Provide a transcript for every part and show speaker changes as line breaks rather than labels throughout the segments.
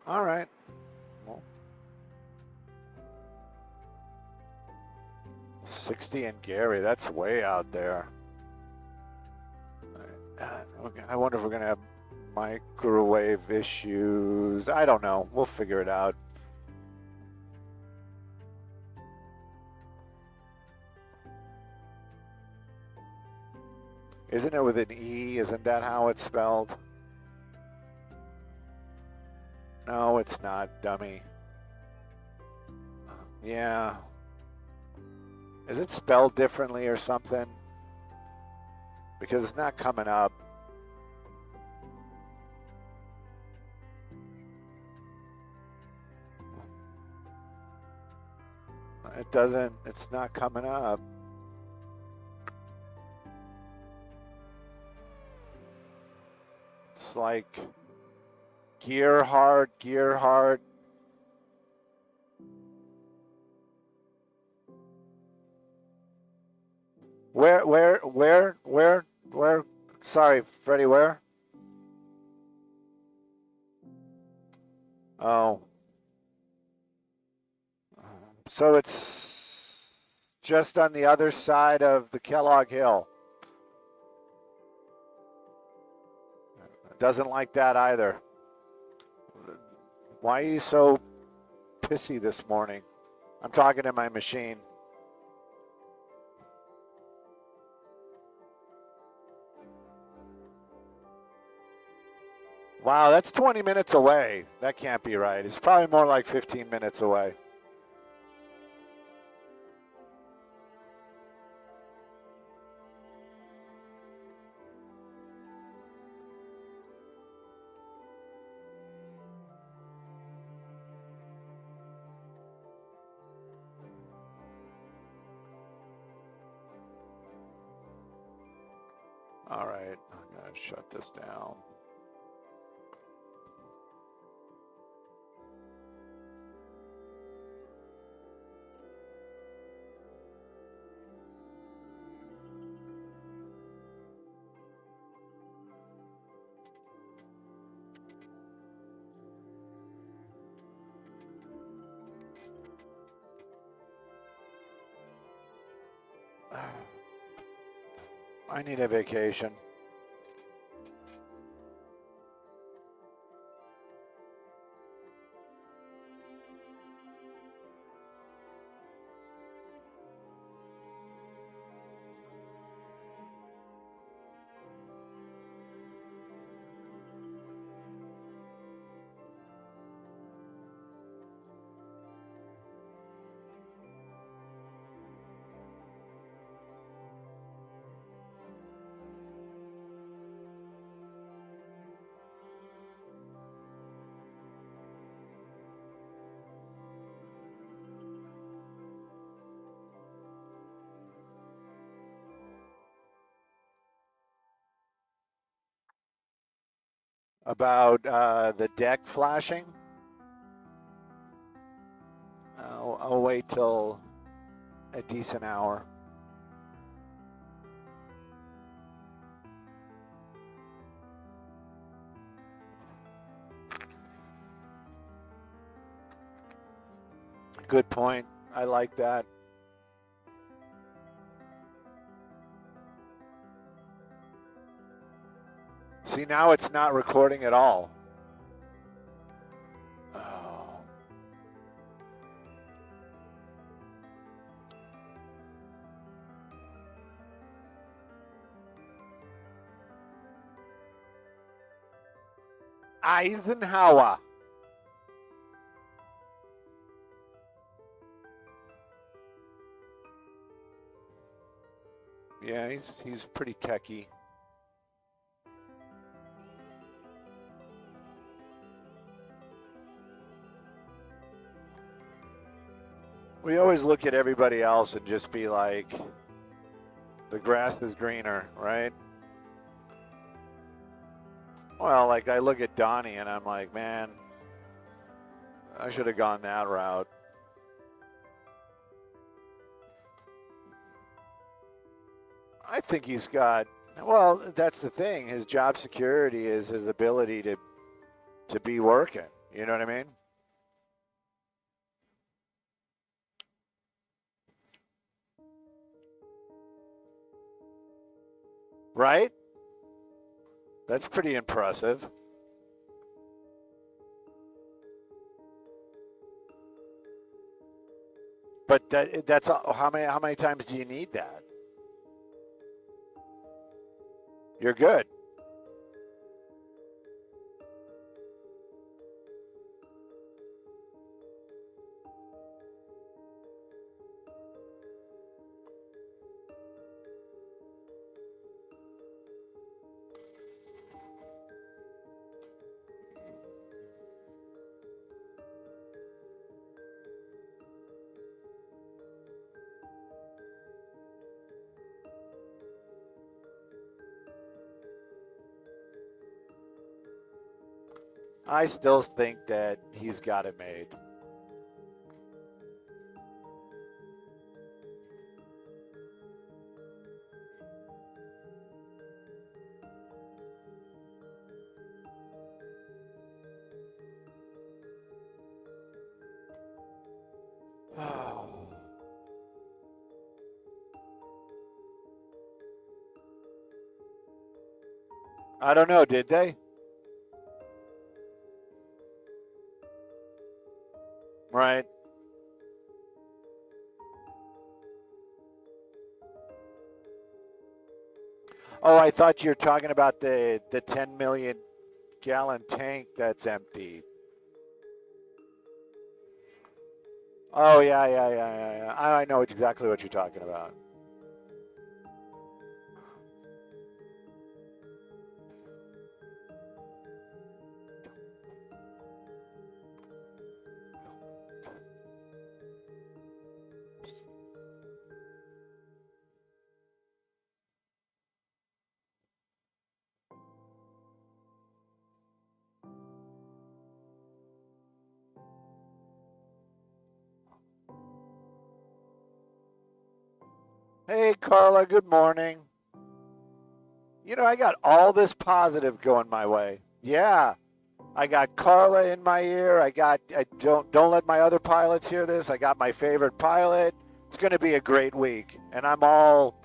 All right. Well, 60 in Gary, that's way out there. Okay, I wonder if we're going to have microwave issues. I don't know. We'll figure it out. Isn't it with an E? Isn't that how it's spelled? No, it's not, dummy. Yeah. Is it spelled differently or something? Because it's not coming up. It doesn't, it's not coming up. It's like Gearhart. Where? Sorry, Freddie, where? Oh. So it's just on the other side of the Kellogg Hill. Doesn't like that either. Why are you so pissy this morning? I'm talking to my machine. Wow, that's 20 minutes away. That can't be right. It's probably more like 15 minutes away. All right, I'm going to shut this down. I need a vacation. About the deck flashing? I'll wait till a decent hour. Good point. I like that. See, now it's not recording at all. Oh. Eisenhower. Yeah, he's pretty techie. We always look at everybody else and just be like, the grass is greener, right? Well, like I look at Donnie and I'm like, man, I should have gone that route. I think he's got, well, that's the thing. His job security is his ability to be working. You know what I mean? Right? That's pretty impressive. But that's how many times do you need that? You're good. I still think that he's got it made. I don't know, did they? Right. Oh, I thought you were talking about the 10 million gallon tank that's empty. Oh, yeah. I know exactly what you're talking about. Hey, Carla, good morning. You know, I got all this positive going my way. Yeah. I got Carla in my ear. I don't let my other pilots hear this. I got my favorite pilot. It's going to be a great week. And I'm all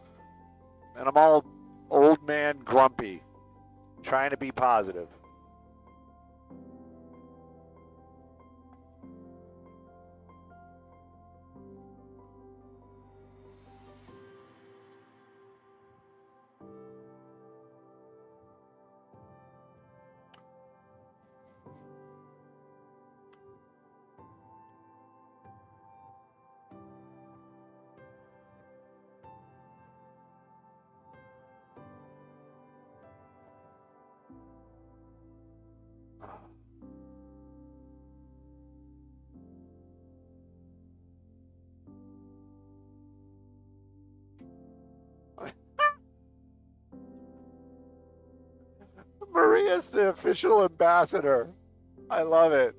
old man grumpy, trying to be positive. Maria's the official ambassador. I love it.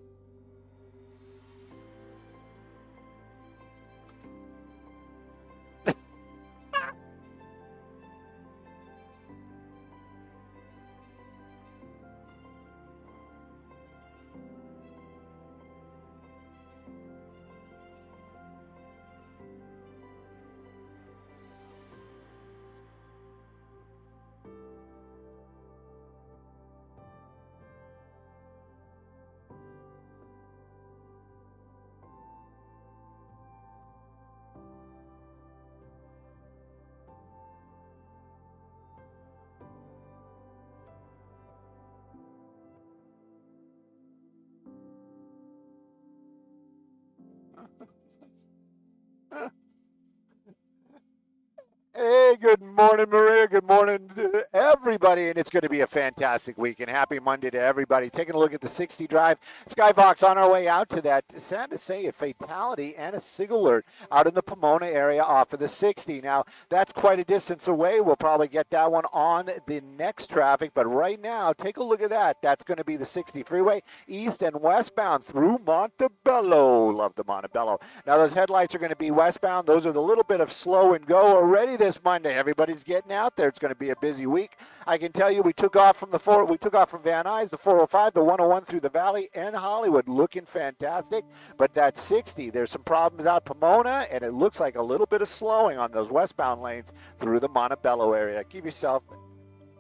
Hey, good morning, Maria. Good morning to everybody, and it's going to be a fantastic week. And happy Monday to everybody. Taking a look at the 60 drive, Skyfox on our way out to that. Sad to say, a fatality and a SIG alert out in the Pomona area off of the 60. Now, that's quite a distance away. We'll probably get that one on the next traffic, but right now, take a look at that. That's going to be the 60 freeway, east and westbound through Montebello. Love the Montebello. Now, those headlights are going to be westbound. Those are the little bit of slow and go already this Monday. Everybody everybody's getting out there. It's going to be a busy week. I can tell you, we took off from Van Nuys, the 405, the 101 through the Valley, and Hollywood, looking fantastic. But that 60, there's some problems out Pomona, and it looks like a little bit of slowing on those westbound lanes through the Montebello area. Give yourself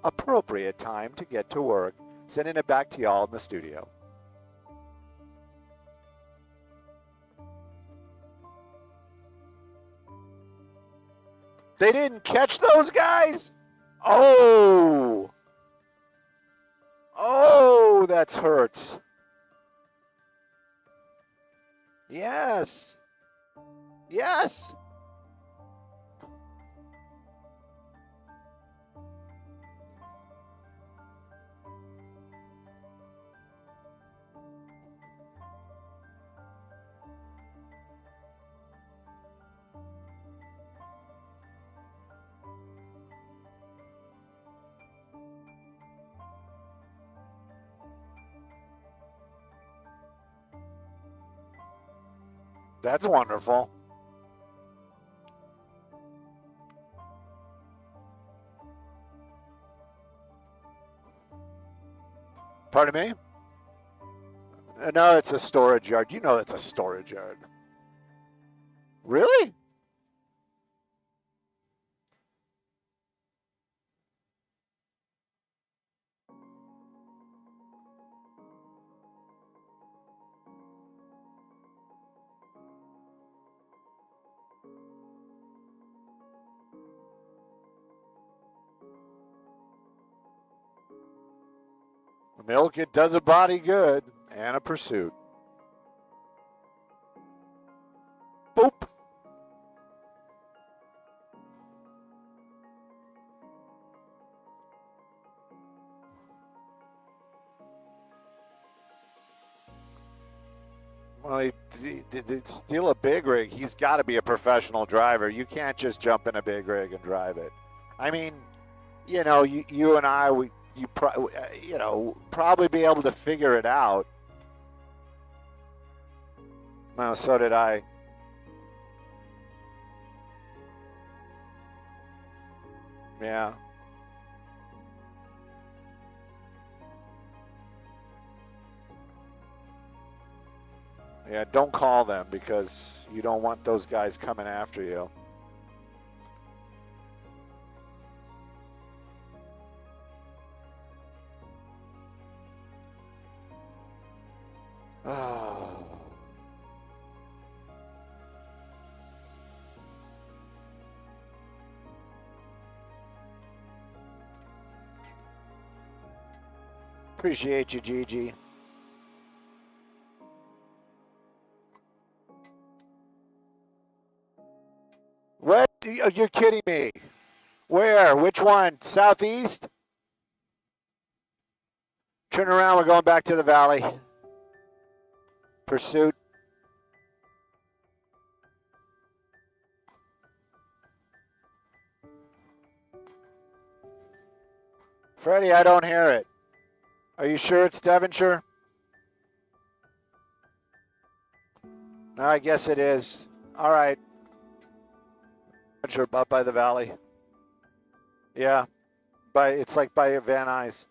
appropriate time to get to work. Sending it back to y'all in the studio. They didn't catch those guys? Oh, that's hurts. Yes. Yes. That's wonderful. Pardon me? No, it's a storage yard. You know it's a storage yard. Really? Milk, it does a body good and a pursuit. Boop. Well, he steal a big rig. He's got to be a professional driver. You can't just jump in a big rig and drive it. I mean, you know, you and I, probably be able to figure it out. Well, so did I. Yeah. Yeah, don't call them because you don't want those guys coming after you. Oh. Appreciate you, Gigi. What? You're kidding me. Where? Which one? Southeast? Turn around. We're going back to the valley. Pursuit. Freddie, I don't hear it. Are you sure it's Devonshire? No, I guess it is. All right. Devonshire, up by the valley. Yeah. It's like by Van Nuys.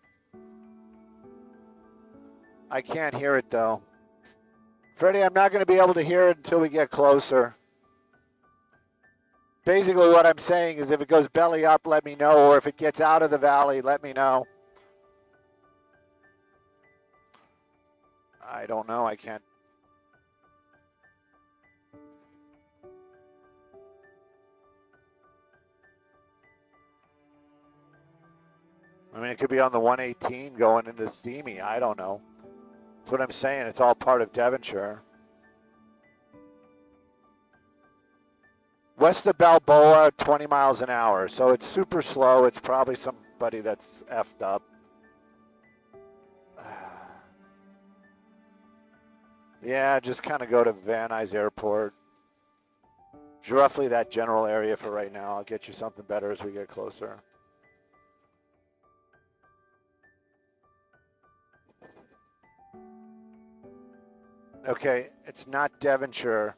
I can't hear it, though. Freddie, I'm not going to be able to hear it until we get closer. Basically, what I'm saying is if it goes belly up, let me know, or if it gets out of the valley, let me know. I don't know. I can't. I mean, it could be on the 118 going into Simi. I don't know. That's what I'm saying. It's all part of Devonshire. West of Balboa, 20 miles an hour. So it's super slow. It's probably somebody that's effed up. Yeah, just kind of go to Van Nuys Airport. It's roughly that general area for right now. I'll get you something better as we get closer. Okay, it's not Devonshire.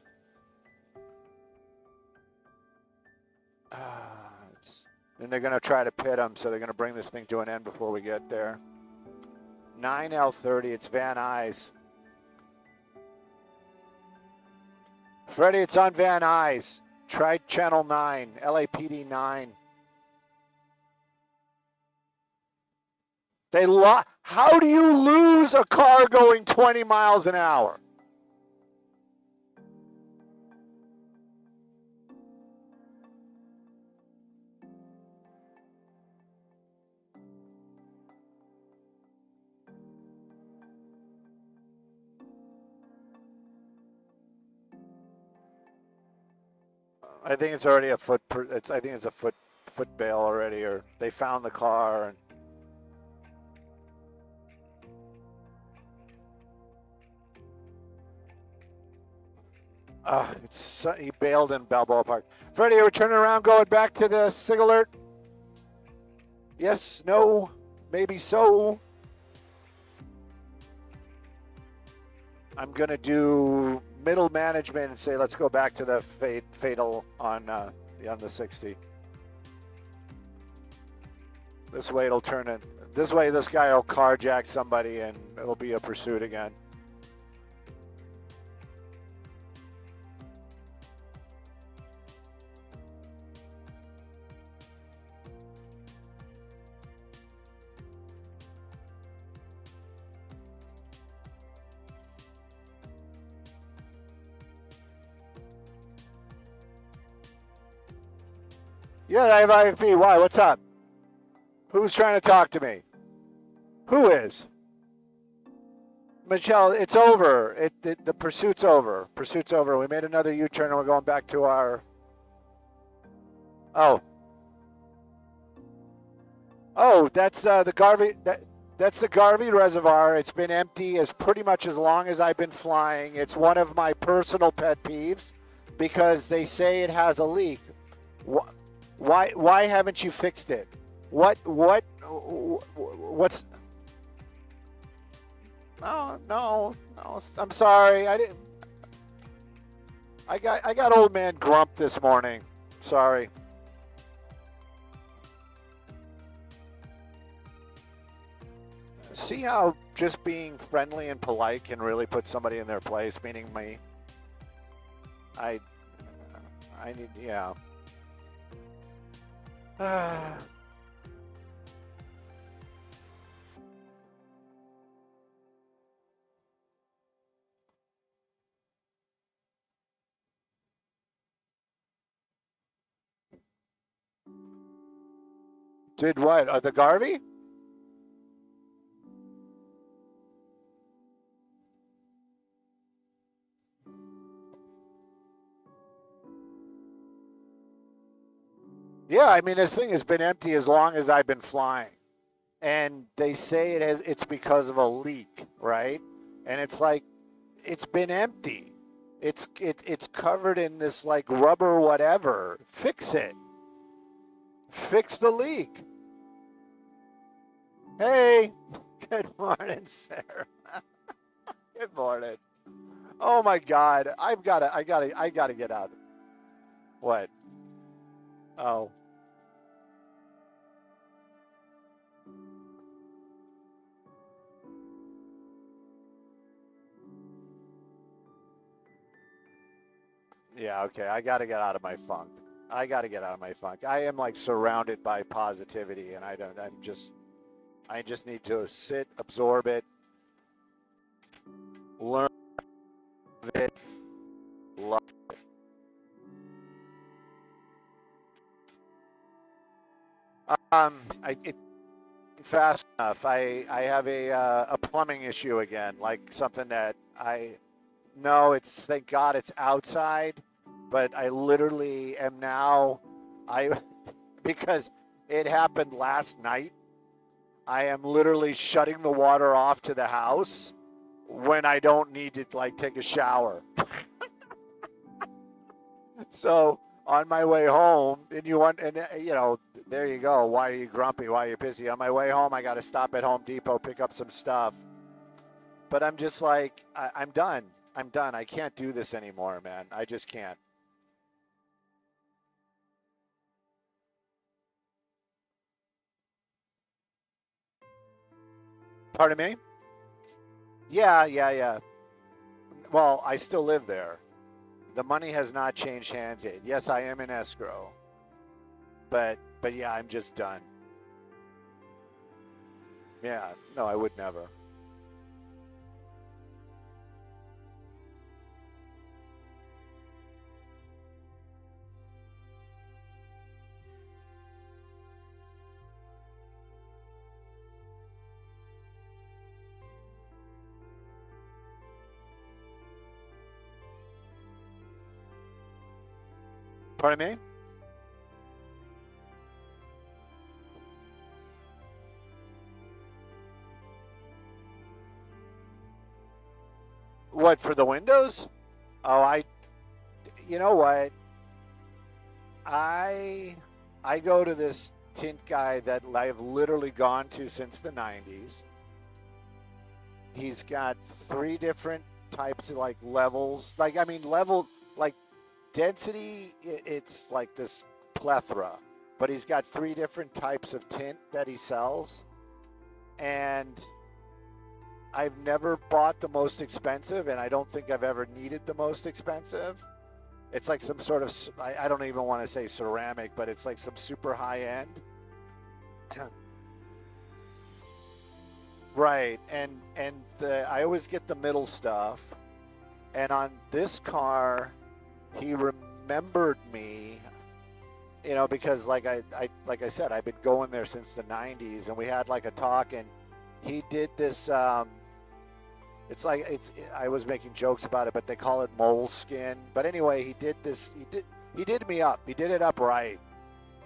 they're going to try to pit him, so they're going to bring this thing to an end before we get there. 9L30, it's Van Nuys. Freddie, it's on Van Nuys. Try channel 9, LAPD 9. How do you lose a car going 20 miles an hour? I think it's already a foot. I think it's a foot bail already, or they found the car. And he bailed in Balboa Park. Freddie, are we turning around, going back to the SIG alert? Yes, no, maybe so. I'm gonna do middle management and say let's go back to the fatal on the 60. This way it'll turn in. This way this guy will carjack somebody and it'll be a pursuit again. Yeah, I have IFP. Why? What's up? Who's trying to talk to me? Who is? Michelle, it's over. The pursuit's over. Pursuit's over. We made another U-turn and we're going back to our... Oh, that's the Garvey... That's the Garvey Reservoir. It's been empty as pretty much as long as I've been flying. It's one of my personal pet peeves because they say it has a leak. Why haven't you fixed it? What's... No, I'm sorry. I didn't... I got old man grump this morning. Sorry. See how just being friendly and polite can really put somebody in their place, meaning me. I need, yeah. Did what? The Garvey? Yeah, I mean, this thing has been empty as long as I've been flying. And they say it's because of a leak, right? And it's like, it's been empty. It's covered in this like rubber whatever. Fix it. Fix the leak. Hey, good morning, Sarah. Good morning. Oh my God, I gotta get out. What? Oh. Yeah, okay. I got to get out of my funk. I am like surrounded by positivity and I just need to sit, absorb it, learn it, love it. Fast enough. I have a plumbing issue again, like something that no, thank God it's outside, but I literally am now, because it happened last night, I am literally shutting the water off to the house when I don't need to like take a shower. So on my way home, and there you go. Why are you grumpy? Why are you busy? On my way home, I got to stop at Home Depot, pick up some stuff. But I'm just like, I'm done. I can't do this anymore, man. I just can't. Pardon me? Yeah. Well, I still live there. The money has not changed hands yet. Yes, I am in escrow. But yeah, I'm just done. Yeah, no, I would never. Pardon me? What, for the windows? Oh, you know what? I I go to this tint guy that I've literally gone to since the 90s. He's got three different types of like levels. Like I mean level like density it's like this plethora, but he's got three different types of tint that he sells. And I've never bought the most expensive, and I don't think I've ever needed the most expensive. It's like some sort of, I don't even want to say ceramic, but it's like some super high end. Right. And I always get the middle stuff. And on this car, he remembered me, because like I said, I've been going there since the 90s, and we had like a talk, and he did this I was making jokes about it, but they call it mole skin. But anyway, he did this. He did me up. He did it up right.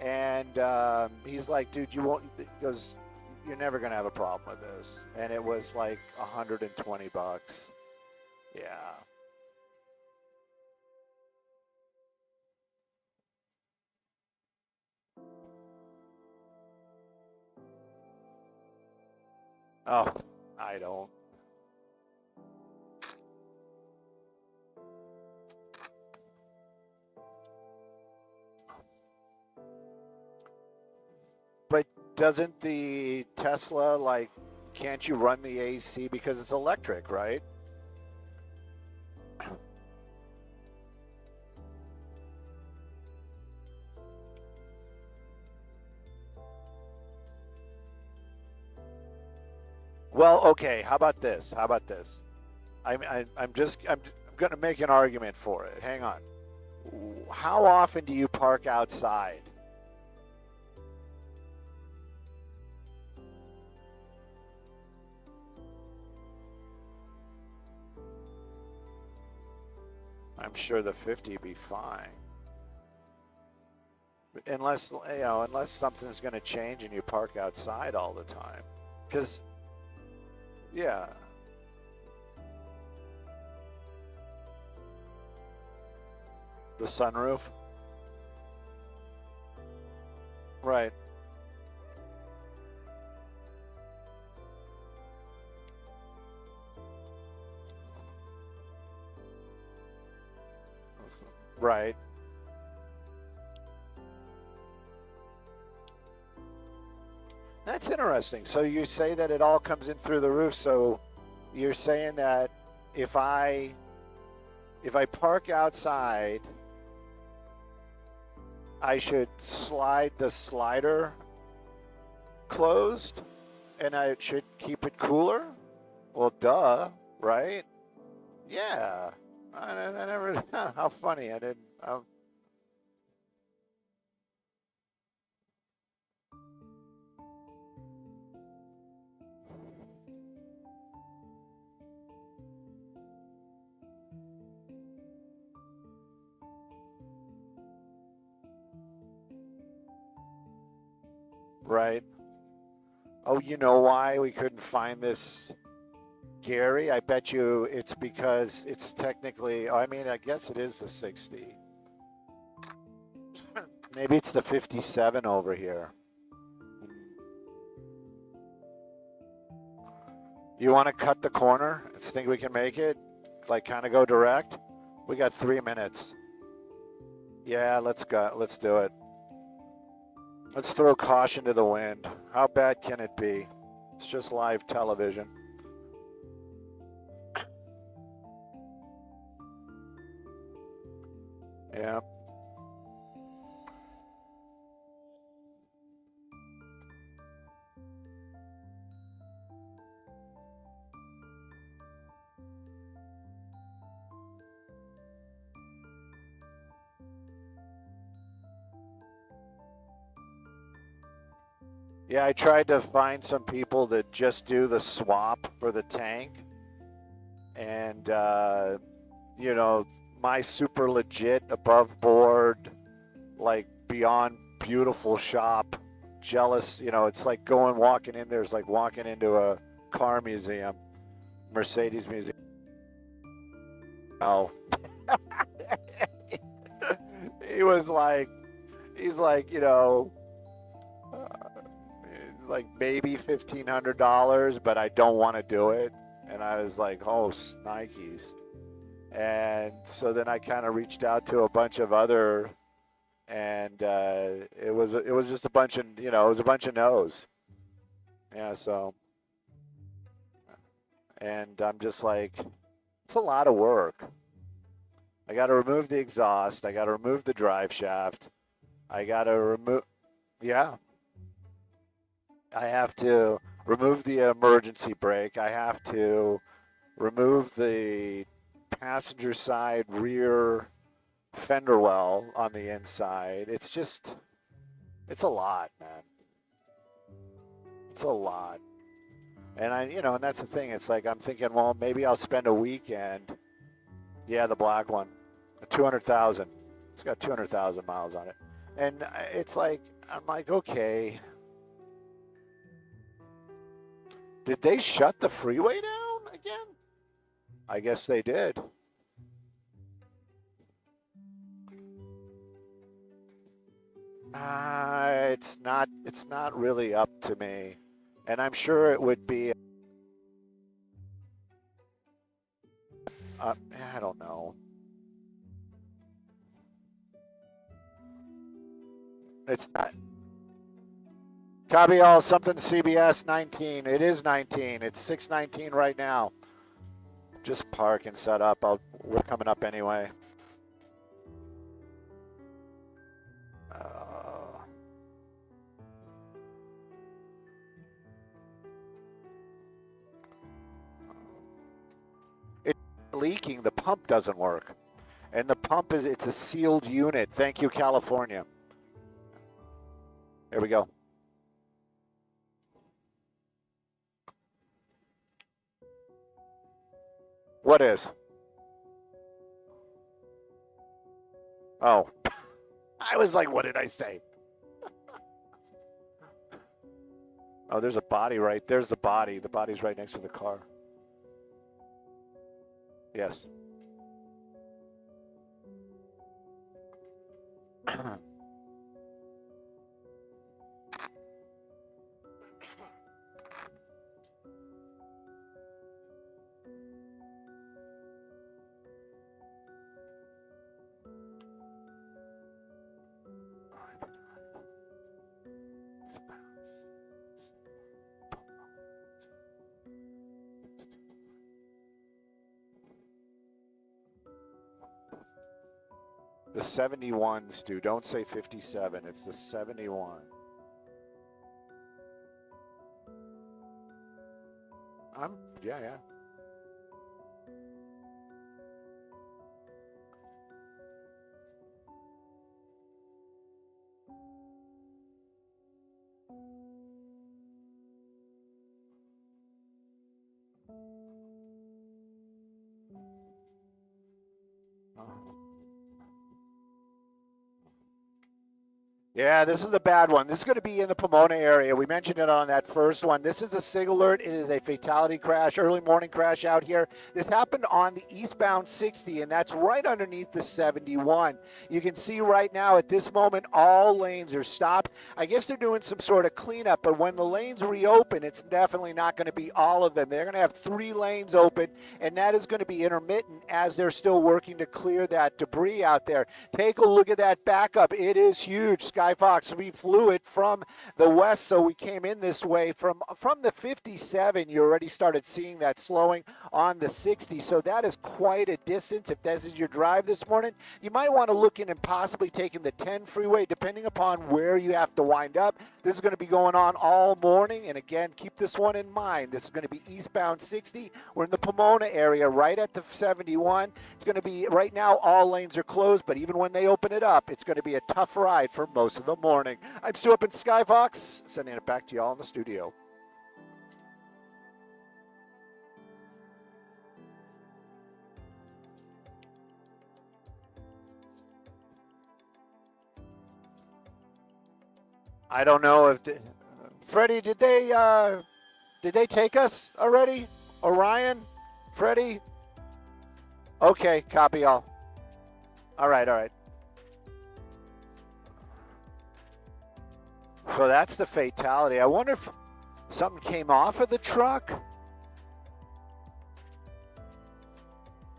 And he's like, dude, you won't. He goes, you're never gonna have a problem with this. And it was like $120. Yeah. Oh, I don't. But doesn't the Tesla like? Can't you run the AC because it's electric, right? Well, okay. How about this? How about this? I'm going to make an argument for it. Hang on. How often do you park outside? I'm sure the 50 be fine. Unless something's going to change and you park outside all the time. Because, yeah. The sunroof? Right. Right. That's interesting. So you say that it all comes in through the roof. So you're saying that if I park outside, I should slide the slider closed, and I should keep it cooler? Well, duh, right? Yeah. I never. How funny! I didn't. Right. Oh, you know why we couldn't find this, Gary? I bet you it's because it's technically. I mean, I guess it is the 60. Maybe it's the 57 over here. You want to cut the corner? Think we can make it? Like, kind of go direct? We got 3 minutes. Yeah, let's go. Let's do it. Let's throw caution to the wind. How bad can it be? It's just live television. Yeah. Yeah, I tried to find some people that just do the swap for the tank. And, you know, my super legit, above board, like beyond beautiful shop, jealous, you know, it's like walking in there is like walking into a car museum, Mercedes museum. Oh. He's like, you know, like maybe $1,500, but I don't want to do it. And I was like, oh, Nikes. And so then I kind of reached out to a bunch of other, and it was just a bunch of, you know, it was a bunch of no's. Yeah, so, and I'm just like, it's a lot of work. I got to remove the exhaust. I got to remove the drive shaft. I got to remove, yeah. I have to remove the emergency brake. I have to remove the passenger side rear fender well on the inside. It's just, it's a lot, man. It's a lot. And you know, and that's the thing. It's like, I'm thinking, well, maybe I'll spend a weekend. Yeah, the black one, 200,000. It's got 200,000 miles on it. And it's like, I'm like, okay. Did they shut the freeway down again? I guess they did. It's not really up to me. And I'm sure it would be, I don't know. It's not. Copy all, something CBS 19. It is 19. It's 6:19 right now. Just park and set up. We're coming up anyway. It's leaking. The pump doesn't work. And the pump it's a sealed unit. Thank you, California. Here we go. What is? Oh, I was like, what did I say? Oh, there's a body right. There's the body. The body's right next to the car. Yes. The 71, Stu. Don't say 57. It's the 71. Yeah. Yeah, this is the bad one. This is going to be in the Pomona area. We mentioned it on that first one. This is a SIG alert. It is a fatality crash, early morning crash out here. This happened on the eastbound 60, and that's right underneath the 71. You can see right now at this moment, all lanes are stopped. I guess they're doing some sort of cleanup, but when the lanes reopen, it's definitely not going to be all of them. They're going to have 3 lanes open, and that is going to be intermittent as they're still working to clear that debris out there. Take a look at that backup. It is huge. Sky Sky Fox. We flew it from the west, so we came in this way. From the 57, you already started seeing that slowing on the 60. So that is quite a distance. If this is your drive this morning, you might want to look in and possibly taking the 10 freeway, depending upon where you have to wind up. This is going to be going on all morning. And again, keep this one in mind. This is going to be eastbound 60. We're in the Pomona area, right at the 71. It's going to be, right now, all lanes are closed, but even when they open it up, it's going to be a tough ride for most of the morning. I'm Stu up in Skyfox, sending it back to y'all in the studio. I don't know if Freddie, did they take us already? Orion, Freddie. Okay, copy all. All right. So that's the fatality. I wonder if something came off of the truck.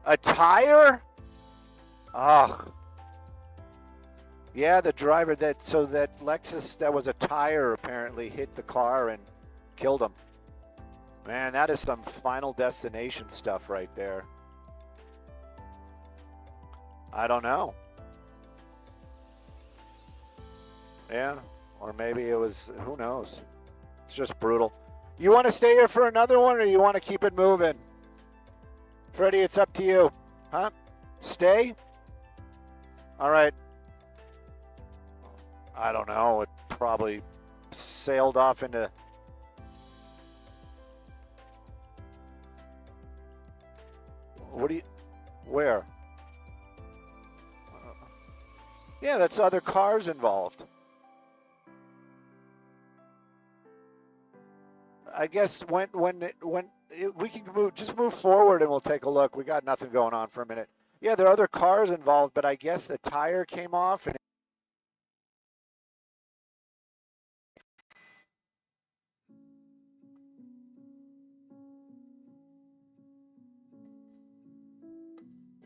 A tire? Oh. Yeah, the driver that Lexus, that was a tire apparently hit the car and killed him. Man, that is some Final Destination stuff right there. I don't know. Yeah, or maybe it was, who knows? It's just brutal. You want to stay here for another one, or you want to keep it moving? Freddie, it's up to you. Huh? Stay? All right. I don't know. It probably sailed off into... What do you... Where? Yeah, that's other cars involved. I guess when we can move, just move forward and we'll take a look. We got nothing going on for a minute. Yeah, there are other cars involved, but I guess the tire came off and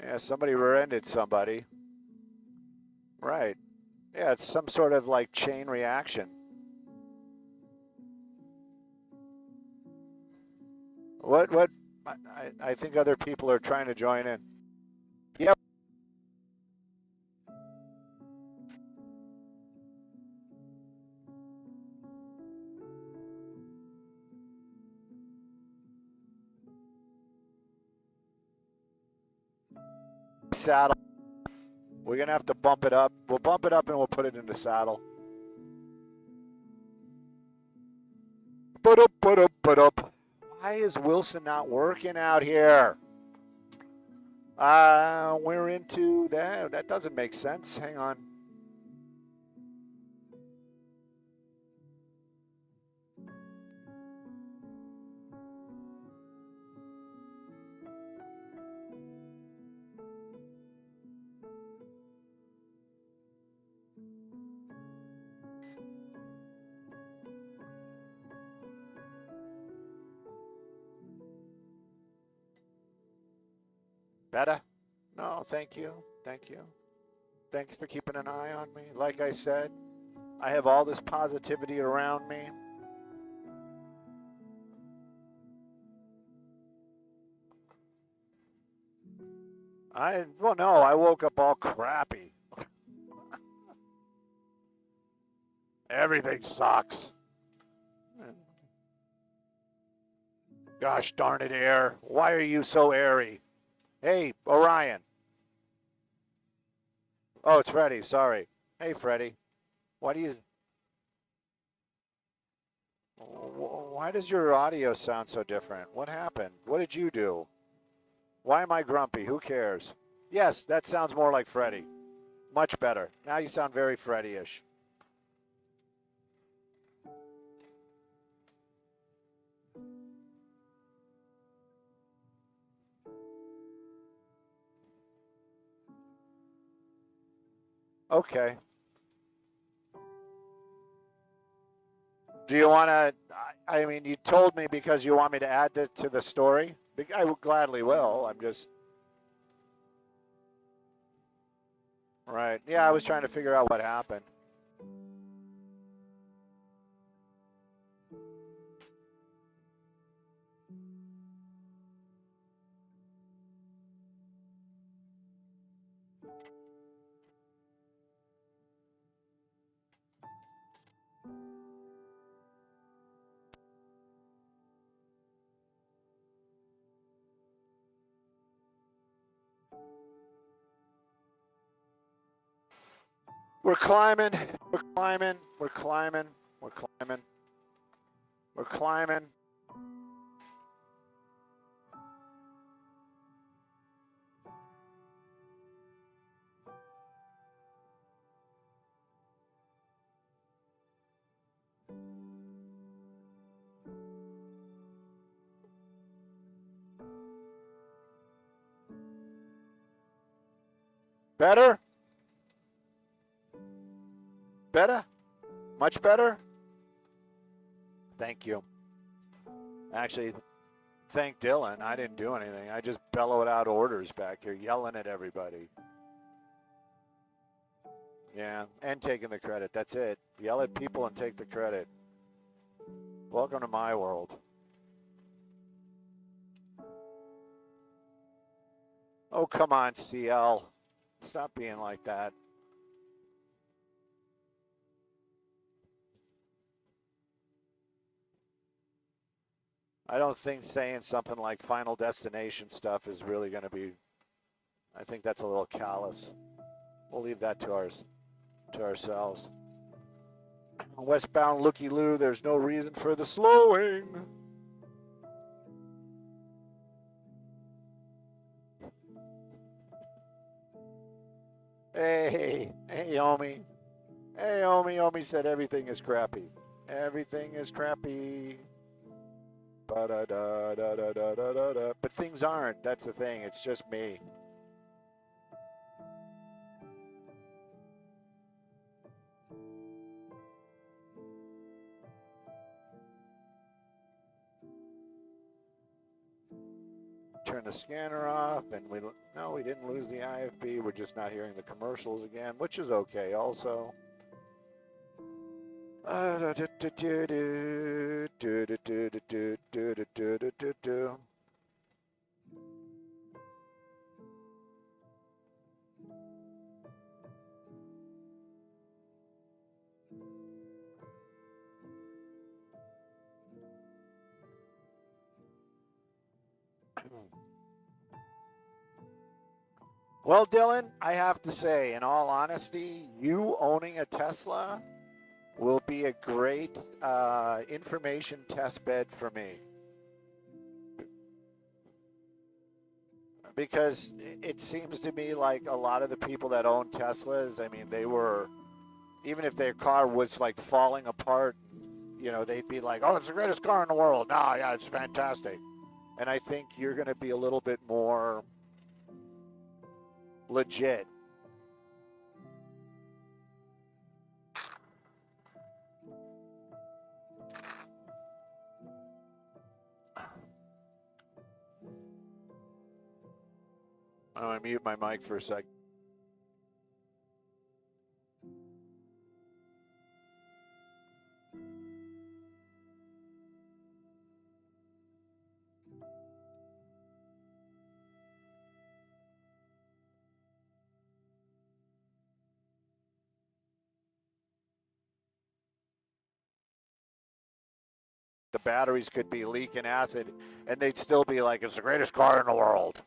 yeah, somebody rear-ended somebody. Right. Yeah, it's some sort of like chain reaction. What? I think other people are trying to join in. Yep. Saddle. We're going to have to bump it up. We'll bump it up and we'll put it in the saddle. Why is Wilson not working out here? We're into that. That doesn't make sense. Hang on. Better? No, thank you. Thank you. Thanks for keeping an eye on me. Like I said, I have all this positivity around me. Well, no, I woke up all crappy. Everything sucks. Gosh darn it, Air. Why are you so airy? Hey, Orion. Oh, it's Freddie. Sorry. Hey, Freddie. Why does your audio sound so different? What happened? What did you do? Why am I grumpy? Who cares? Yes, that sounds more like Freddie. Much better. Now you sound very Freddie-ish. Okay. Do you want to, I mean, you told me because you want me to add that to the story. I gladly will. I'm just. Right. Yeah, I was trying to figure out what happened. We're climbing, we're climbing, we're climbing, we're climbing, we're climbing. Better? Better? Much better? Thank you. Actually, thank Dylan. I didn't do anything. I just bellowed out orders back here, yelling at everybody. Yeah, and taking the credit. That's it. Yell at people and take the credit. Welcome to my world. Oh, come on, CL. Stop being like that. I don't think saying something like Final Destination stuff is really going to be, I think that's a little callous. We'll leave that to ourselves. Westbound looky-loo, there's no reason for the slowing. Hey, Omi. Hey, Omi. Omi said everything is crappy. Everything is crappy. Ba-da-da-da-da-da-da-da. But things aren't. That's the thing. It's just me. Turn the scanner off, and we didn't lose the IFB. We're just not hearing the commercials again, which is okay also. Well, Dylan, I have to say, in all honesty, you owning a Tesla will be a great information test bed for me. Because it seems to me like a lot of the people that own Teslas, I mean, they were, even if their car was like falling apart, you know, they'd be like, oh, it's the greatest car in the world. No, yeah, it's fantastic. And I think you're going to be a little bit more legit. I'm going to mute my mic for a second. The batteries could be leaking acid, and they'd still be like, it's the greatest car in the world.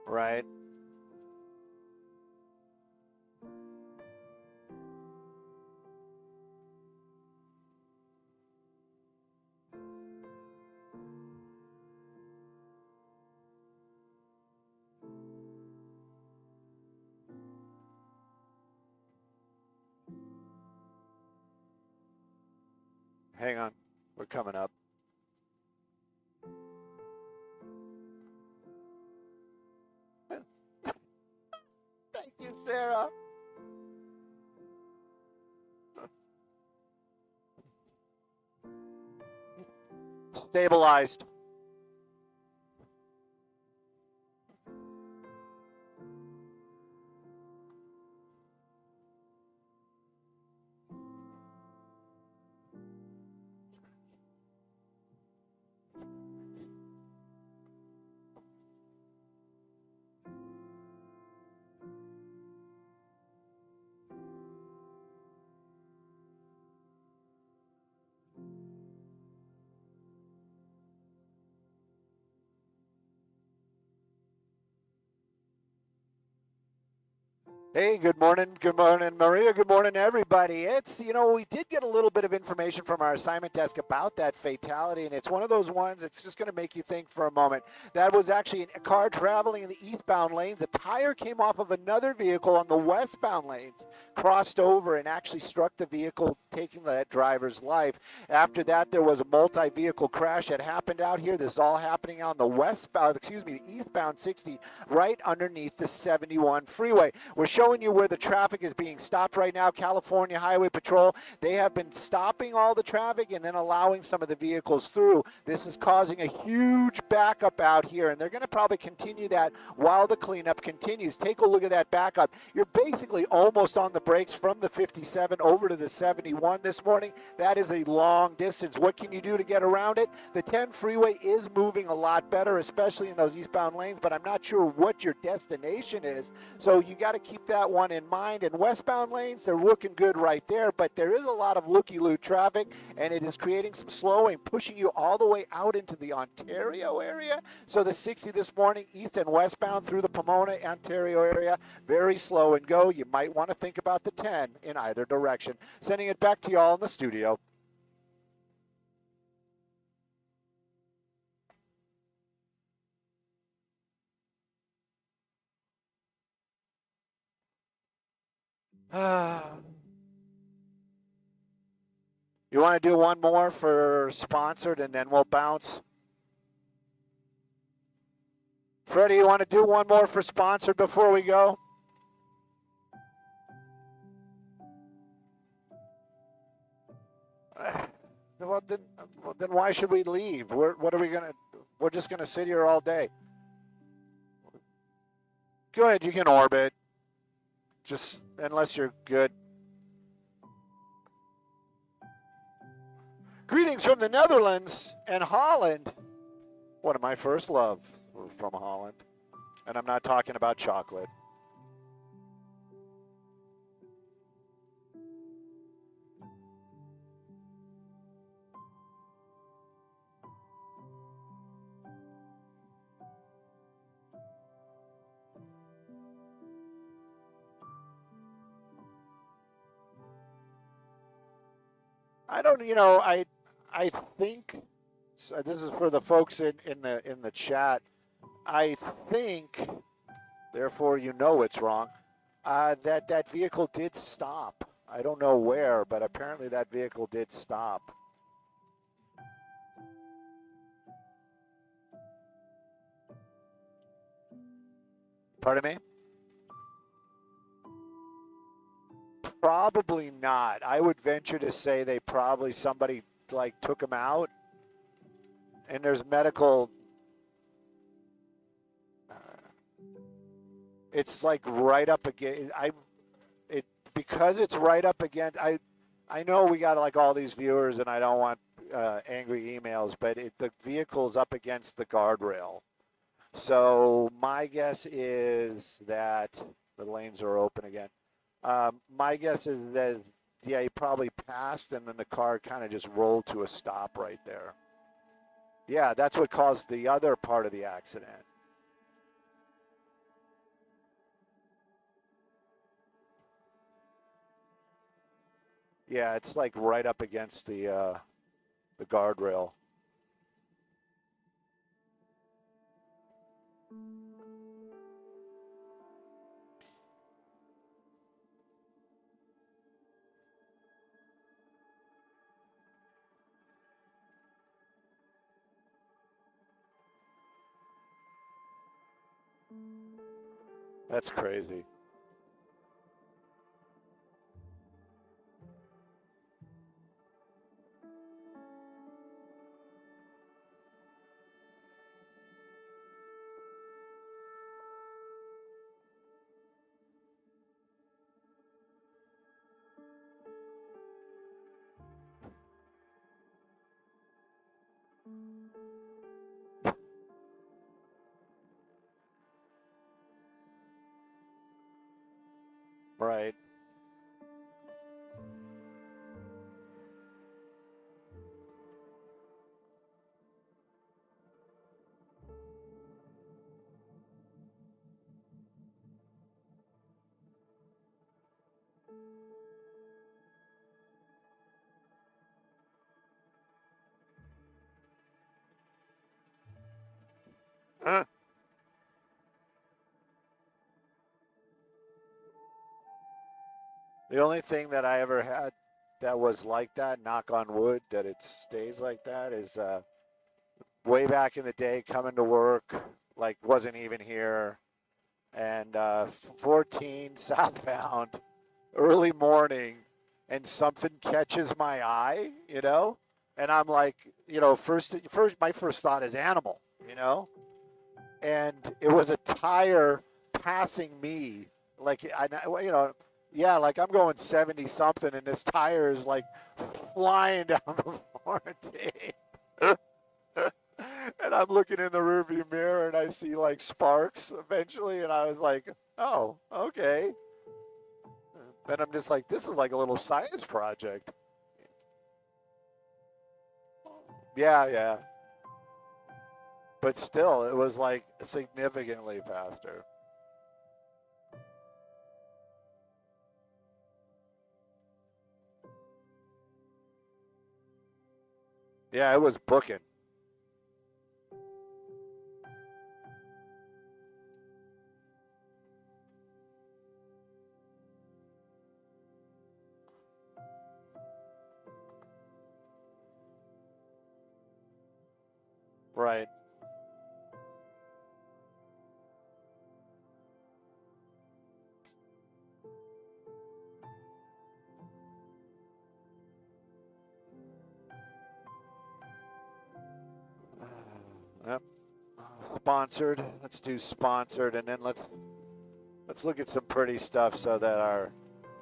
Right? Hang on. We're coming up. Thank you, Sarah. Stabilized. Hey, good morning. Good morning, Maria. Good morning, everybody. We did get a little bit of information from our assignment desk about that fatality, and it's one of those ones that's just going to make you think for a moment. That was actually a car traveling in the eastbound lanes. A tire came off of another vehicle on the westbound lanes, crossed over, and actually struck the vehicle, taking that driver's life. After that, there was a multi-vehicle crash that happened out here. This is all happening on the the eastbound 60, right underneath the 71 freeway. We're showing you where the traffic is being stopped right now. California Highway Patrol, they have been stopping all the traffic and then allowing some of the vehicles through. This is causing a huge backup out here, and they're going to probably continue that while the cleanup continues. Take a look at that backup. You're basically almost on the brakes from the 57 over to the 71 this morning. That is a long distance. What can you do to get around it? The 10 freeway is moving a lot better, especially in those eastbound lanes, but I'm not sure what your destination is. So you got to keep that one in mind. And westbound lanes, they're looking good right there, but there is a lot of looky-loo traffic, and it is creating some slowing, pushing you all the way out into the Ontario area. So the 60 this morning, east and westbound through the Pomona, Ontario area, very slow and go. You might want to think about the 10 in either direction. Sending it back to y'all in the studio. You want to do one more for sponsored, and then we'll bounce? Freddie, you want to do one more for sponsored before we go? Well, then why should we leave? What are we going to? We're just going to sit here all day. Go ahead, you can orbit. Just unless you're good. Greetings from the Netherlands and Holland. One of my first love from Holland. And I'm not talking about chocolate. I don't, I think, so this is for the folks in the chat. I think, therefore you know it's wrong, that vehicle did stop. I don't know where, but apparently that vehicle did stop. Pardon me? Probably not. I would venture to say somebody like took him out, and there's medical. It's like right up against. Because it's right up against. I know we got like all these viewers, and I don't want angry emails, but the vehicle's up against the guardrail. So my guess is that the lanes are open again. My guess is that, yeah, he probably passed, and then the car kind of just rolled to a stop right there. Yeah, that's what caused the other part of the accident. Yeah, it's like right up against the guardrail. That's crazy. Right. The only thing that I ever had that was like that, knock on wood, that it stays like that, is way back in the day coming to work, like wasn't even here, and 14 southbound, early morning, and something catches my eye, and I'm like, first my first thought is animal, and it was a tire passing me, like yeah, like I'm going 70 something, and this tire is like flying down the 14. And I'm looking in the rearview mirror, and I see like sparks eventually, and I was like, oh, okay. Then I'm just like, this is like a little science project. Yeah, yeah. But still, it was like significantly faster. Yeah, it was booking. Right. Yep. Sponsored. Let's do sponsored, and then let's look at some pretty stuff so that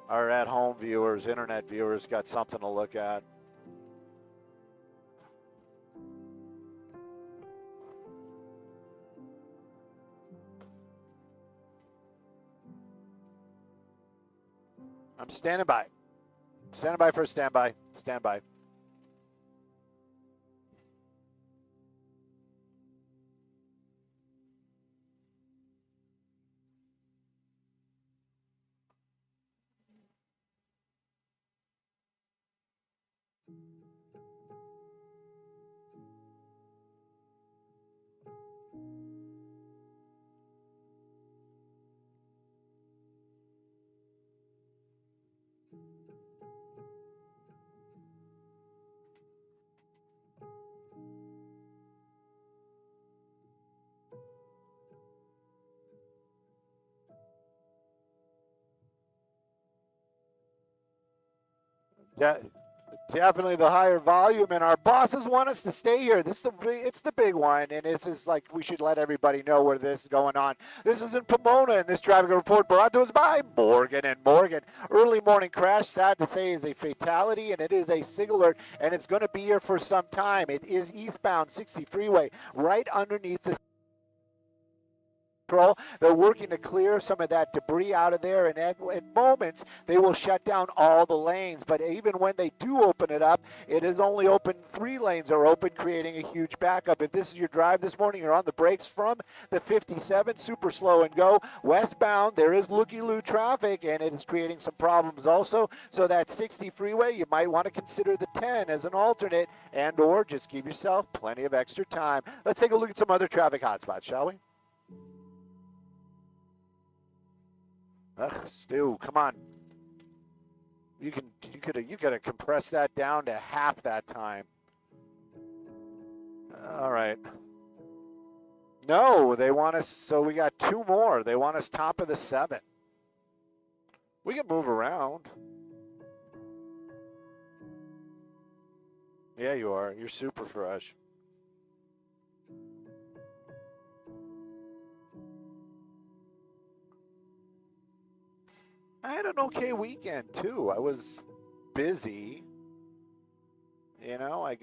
our at-home viewers, internet viewers, got something to look at. I'm standing by. Standing by for a standby. Standby. Yeah, definitely the higher volume, and our bosses want us to stay here. It's the big one, and this is like we should let everybody know where this is going on. This is in Pomona, and this traffic report brought to us by Morgan and Morgan. Early morning crash, sad to say, is a fatality, and it is a SIG alert, and it's going to be here for some time. It is eastbound 60 freeway, right underneath the control. They're working to clear some of that debris out of there, and at moments they will shut down all the lanes. But even when they do open it up, it is only open, 3 lanes are open, creating a huge backup. If this is your drive this morning, you're on the brakes from the 57, super slow and go. Westbound, there is looky-loo traffic, and it is creating some problems also. So that 60 freeway, you might want to consider the 10 as an alternate, and or just give yourself plenty of extra time. Let's take a look at some other traffic hotspots, shall we? Ugh, Stu, come on. You could have compressed that down to half that time. All right. No, they want us, so we got 2 more. They want us top of the 7. We can move around. Yeah, you are. You're super fresh. I had an okay weekend too. I was busy. I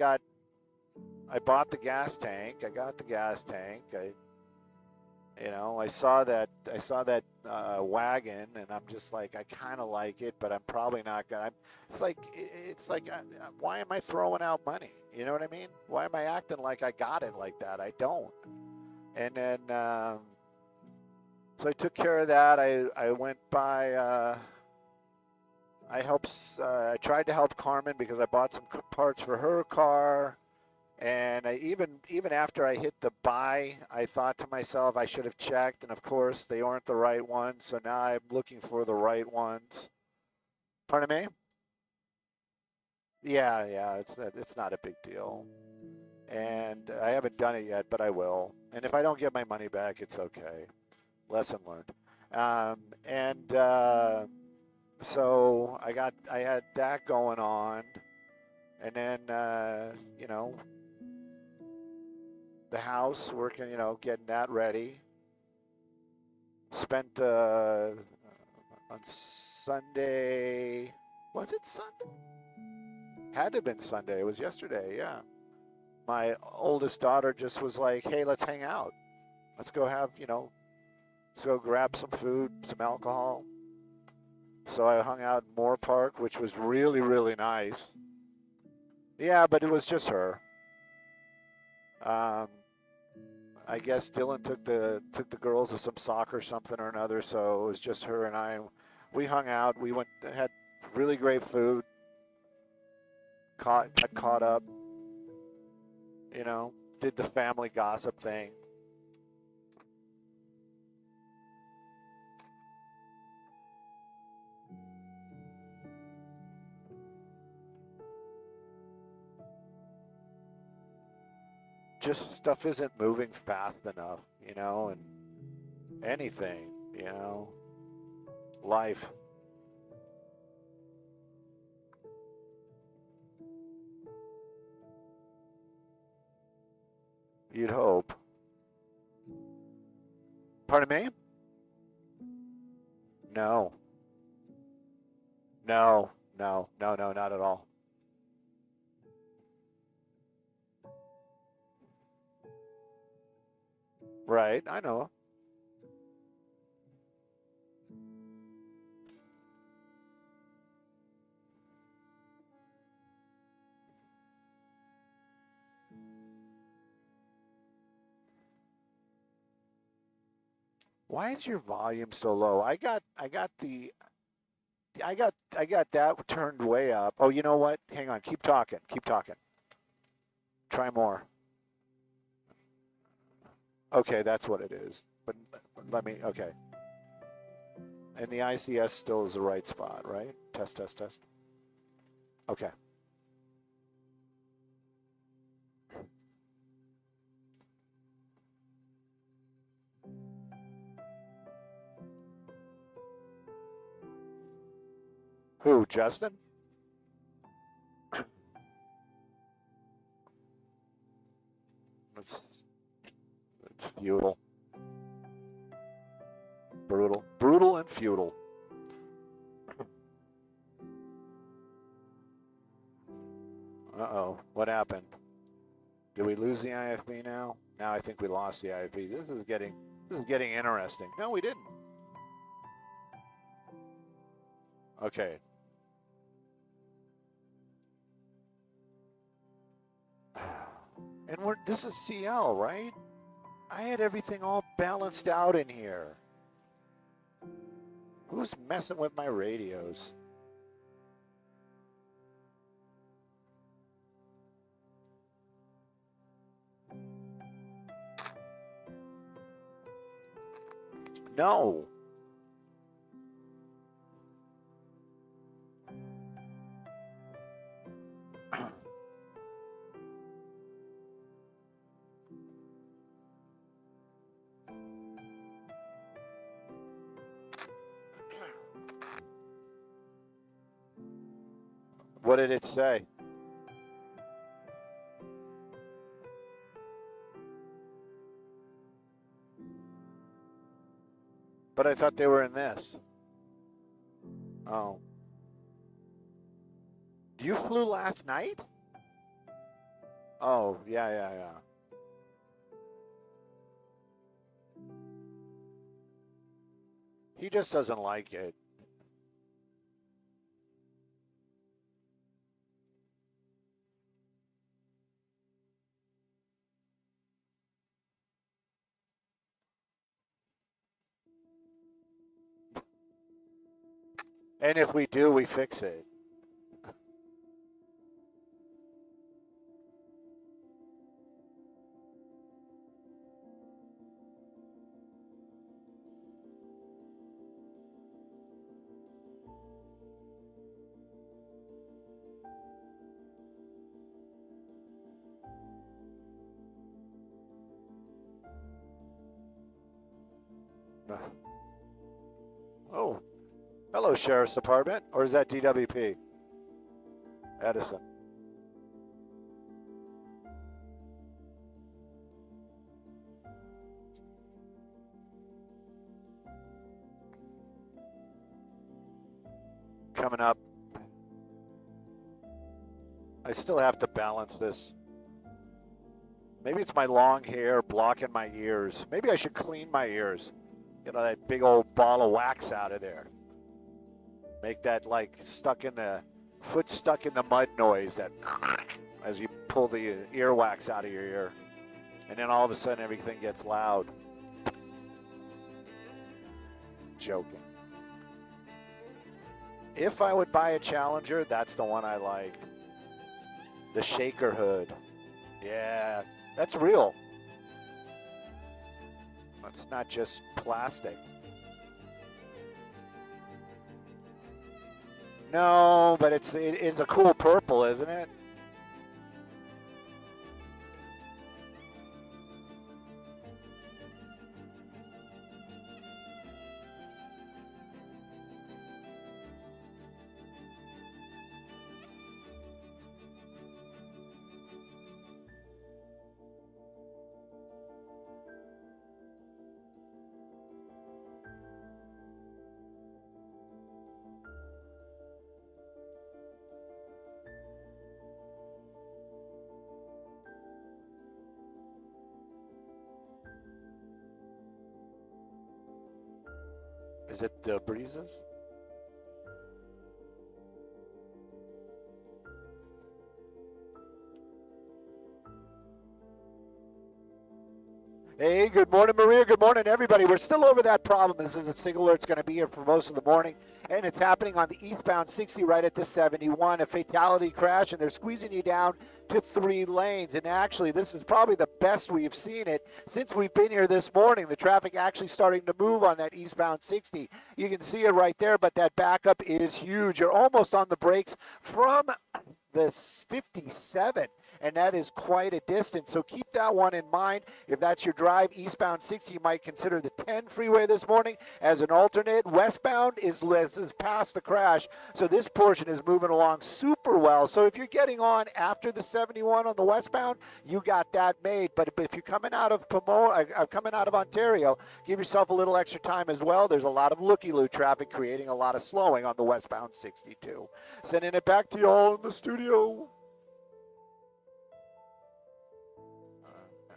bought the gas tank. I got the gas tank. I saw that wagon, and I'm just like, I kind of like it, but I'm probably not gonna. It's like, why am I throwing out money? You know what I mean? Why am I acting like I got it like that? I don't. And then. So I took care of that. I went by. I tried to help Carmen because I bought some parts for her car. And even after I hit the buy, I thought to myself I should have checked, and of course they aren't the right ones. So now I'm looking for the right ones. Pardon me? Yeah, yeah, it's not a big deal. And I haven't done it yet, but I will. And if I don't get my money back, it's okay. Lesson learned. And so I had that going on, and then the house working, getting that ready. Spent on Sunday. Was it Sunday? Had to have been Sunday. It was yesterday. Yeah. My oldest daughter just was like, "Hey, let's hang out. Let's go have, let's go grab some food, some alcohol." So I hung out in Moore Park, which was really, really nice. Yeah, but it was just her. Um, I guess Dylan took the girls to some soccer, something or another. So it was just her and I. We hung out. We went, had really great food. Got caught up. Did the family gossip thing. Just stuff isn't moving fast enough, and anything, life. You'd hope. Pardon me? No. No, no, no, no, not at all. Right, I know. Why is your volume so low? I got that turned way up. Oh, you know what? Hang on, keep talking, keep talking. Try more. Okay, that's what it is. But let me, okay. And the ICS still is the right spot, right? Test, test, test. Okay. Who, Justin? It's, it's feudal. Brutal. Brutal and feudal. Uh-oh. What happened? Did we lose the IFB now? Now I think we lost the IFB. This is getting interesting. No, we didn't. Okay. And this is CL, right? I had everything all balanced out in here. Who's messing with my radios? No. What did it say? But I thought they were in this. Oh. You flew last night? Oh, yeah, yeah, yeah. He just doesn't like it. And if we do, we fix it. Oh, hello, Sheriff's Department. Or is that DWP? Edison. Coming up. I still have to balance this. Maybe it's my long hair blocking my ears. Maybe I should clean my ears. Get that big old ball of wax out of there. Make that like foot stuck in the mud noise that as you pull the ear wax out of your ear. And then all of a sudden everything gets loud. Joking. If I would buy a Challenger, that's the one I like. The shaker hood. Yeah, that's real. It's not just plastic. No, but it's a cool purple, isn't it? Is it the breezes? Hey, good morning, Maria. Good morning, everybody. We're still over that problem. This is a signal alert. It's going to be here for most of the morning, and it's happening on the eastbound 60 right at the 71. A fatality crash, and they're squeezing you down to 3 lanes. And actually, this is probably the best we've seen it since we've been here this morning. The traffic actually starting to move on that eastbound 60. You can see it right there, but that backup is huge. You're almost on the brakes from the 57. And that is quite a distance. So keep that one in mind. If that's your drive eastbound 60, you might consider the 10 freeway this morning as an alternate. Westbound is past the crash. So this portion is moving along super well. So if you're getting on after the 71 on the westbound, you got that made. But if you're coming out of coming out of Ontario, give yourself a little extra time as well. There's a lot of looky-loo traffic creating a lot of slowing on the westbound 62. Sending it back to you all in the studio.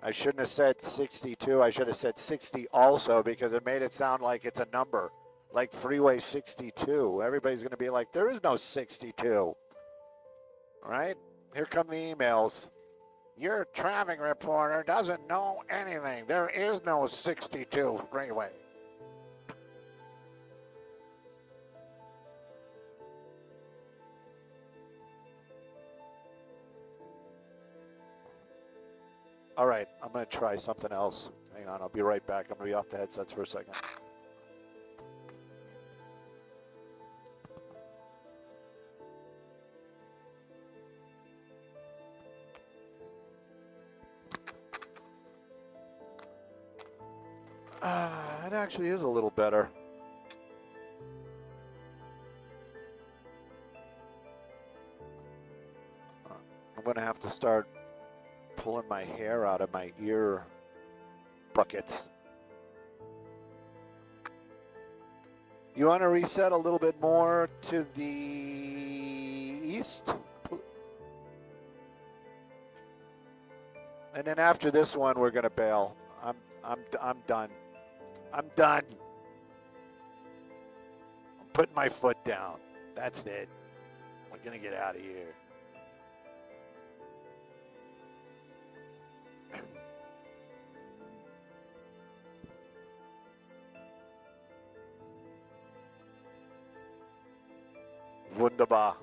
I shouldn't have said 62. I should have said 60 also because it made it sound like it's a number, like Freeway 62. Everybody's going to be like, there is no 62. All right? Here come the emails. Your traffic reporter doesn't know anything. There is no 62 freeway. All right, I'm going to try something else. Hang on, I'll be right back. I'm going to be off the headsets for a second. It actually is a little better. I'm going to have to start pulling my hair out of my ear buckets. You want to reset a little bit more to the east? And then after this one, we're going to bail. I'm done. I'm done. I'm putting my foot down. That's it. We're going to get out of here. Wunderbar.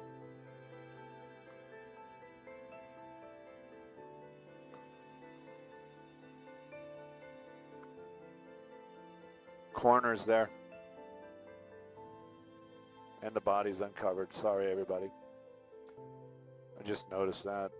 Corners there. And the body's uncovered. Sorry, everybody. I just noticed that.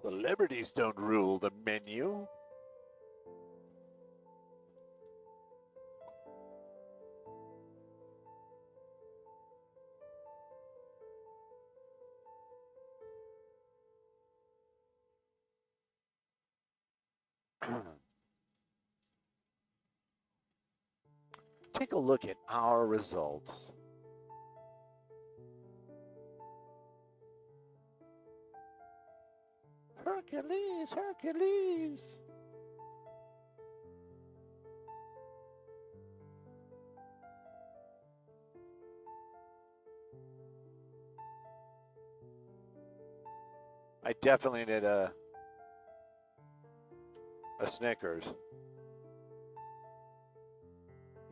Celebrities don't rule the menu. Take a look at our results. Hercules, Hercules. I definitely need a Snickers.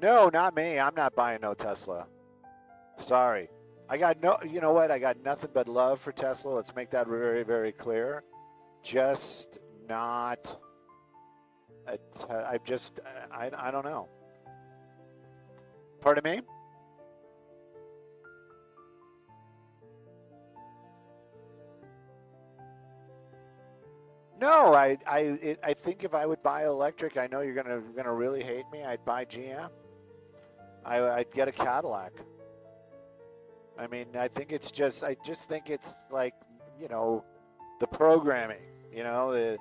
No, not me. I'm not buying no Tesla. Sorry. I got no, you know what? I got nothing but love for Tesla. Let's make that very, very clear. Just not, I don't know. Pardon me? No, I think if I would buy electric, I know you're gonna really hate me. I'd buy GM. I'd get a Cadillac. I mean, I just think it's like, you know, the programming, you know,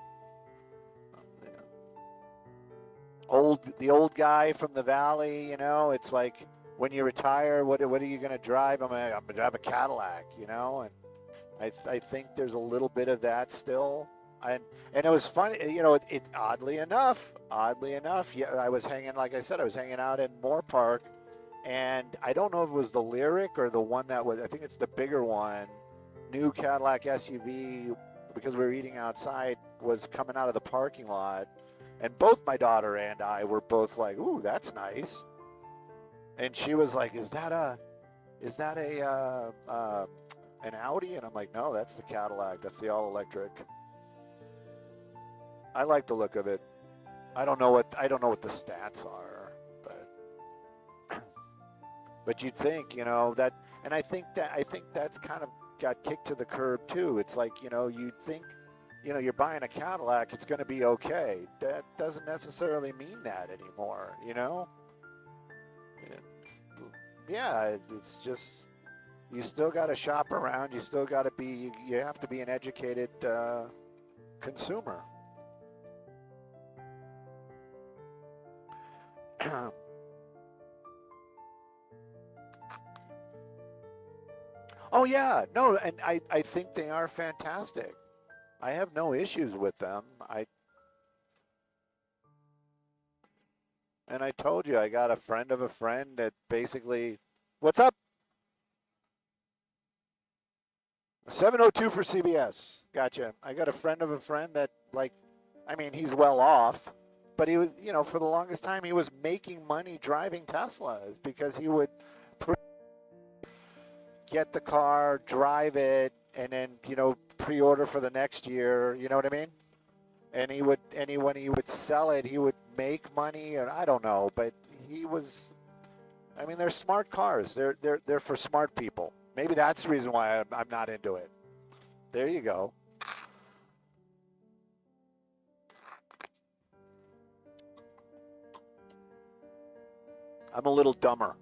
the old guy from the valley, you know, it's like when you retire, what are you gonna drive? I'm gonna drive a Cadillac, you know, and I think there's a little bit of that still. And it was funny, you know, it oddly enough, yeah, I was hanging out in Moore Park, and I don't know if it was the Lyric or the one that was, I think it's the bigger one, new Cadillac SUV, because we were eating outside, was coming out of the parking lot, and both my daughter and I were both like, "Ooh, that's nice," and she was like, "Is that an Audi?" And I'm like, "No, that's the Cadillac. That's the all electric." I like the look of it. I don't know what the stats are, but you'd think, you know, that, and I think that's kind of got kicked to the curb too. It's like, you know, you'd think, you know, you're buying a Cadillac, it's going to be okay. That doesn't necessarily mean that anymore, you know? Yeah, it's just, you still got to shop around. You still got to be, you have to be an educated consumer. Oh yeah, no, and I think they are fantastic. I have no issues with them. I told you, I got a friend of a friend that basically, what's up? 702 for CBS. Gotcha. I got a friend of a friend that, like, I mean, he's well off, but he was, you know, for the longest time, he was making money driving Teslas because he would get the car, drive it, and then, you know, pre-order for the next year. You know what I mean? And when he would sell it, he would make money, and I don't know, but he was, I mean, they're smart cars. They're for smart people. Maybe that's the reason why I'm not into it. There you go. I'm a little dumber.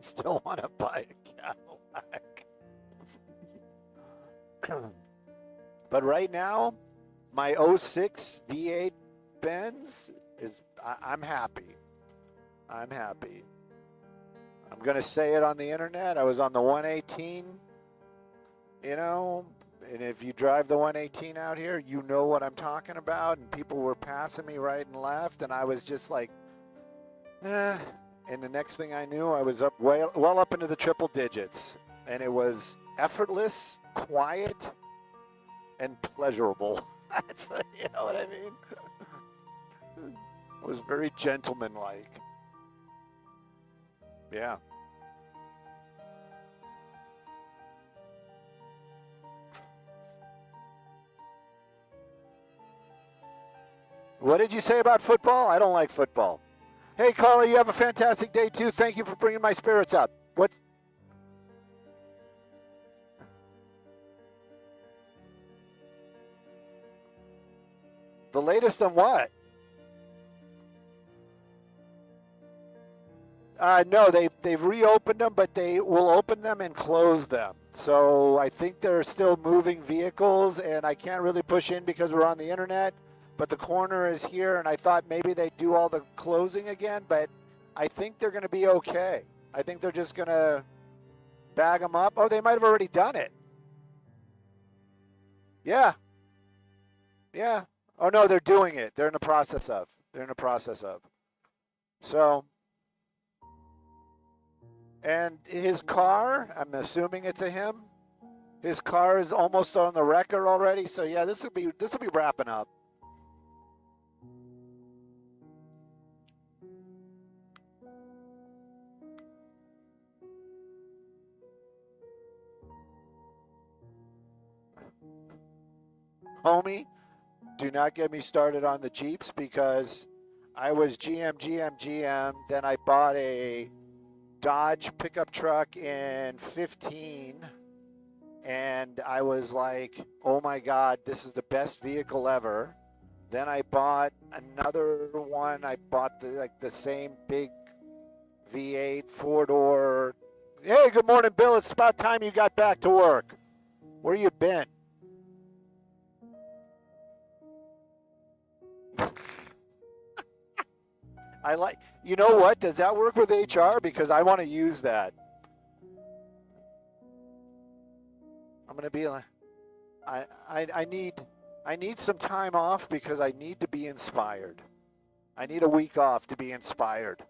Still want to buy a Cadillac. But right now, my 06 V8 Benz is, I'm happy. I'm happy. I'm going to say it on the internet. I was on the 118, you know, and if you drive the 118 out here, you know what I'm talking about. And people were passing me right and left, and I was just like, eh. And the next thing I knew, I was up well up into the triple digits. And it was effortless, quiet, and pleasurable. That's, you know what I mean? It was very gentlemanlike. Yeah. What did you say about football? I don't like football. Hey, Carla, you have a fantastic day, too. Thank you for bringing my spirits up. What's... The latest on what? No, they've reopened them, but they will open them and close them. So I think they're still moving vehicles, and I can't really push in because we're on the internet. But the corner is here, and I thought maybe they'd do all the closing again, but I think they're going to be okay. I think they're just going to bag them up. Oh, they might have already done it. Yeah. Yeah. Oh, no, they're doing it. They're in the process of. So, and his car, I'm assuming it's a him. His car is almost on the wrecker already. So yeah, this will be wrapping up. Homie, do not get me started on the Jeeps because I was GM. Then I bought a Dodge pickup truck in 15. And I was like, oh my God, this is the best vehicle ever. Then I bought another one. I bought the same big V8 four-door. Hey, good morning, Bill. It's about time you got back to work. Where you been? You know what? Does that work with HR? Because I want to use that. I'm going to be like, I need some time off because I need to be inspired. I need a week off to be inspired.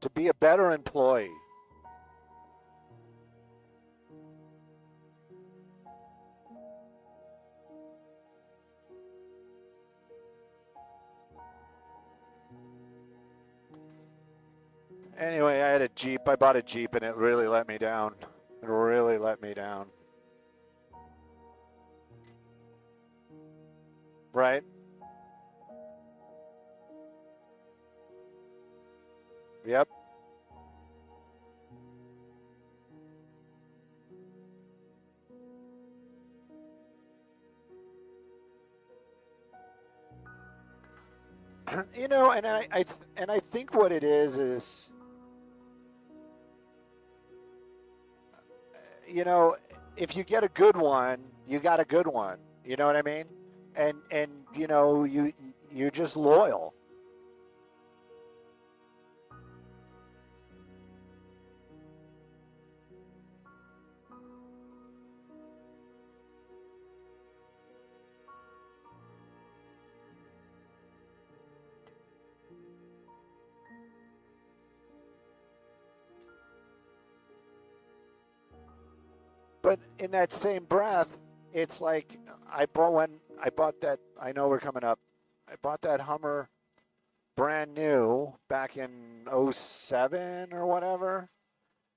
To be a better employee. Anyway, I had a Jeep. I bought a Jeep and it really let me down. It really let me down. Right? Yep. You know, and I think what it is, you know, if you get a good one, you got a good one. You know what I mean? And you know, you're just loyal. But in that same breath, it's like I bought that. I know we're coming up. I bought that Hummer brand new back in '07 or whatever,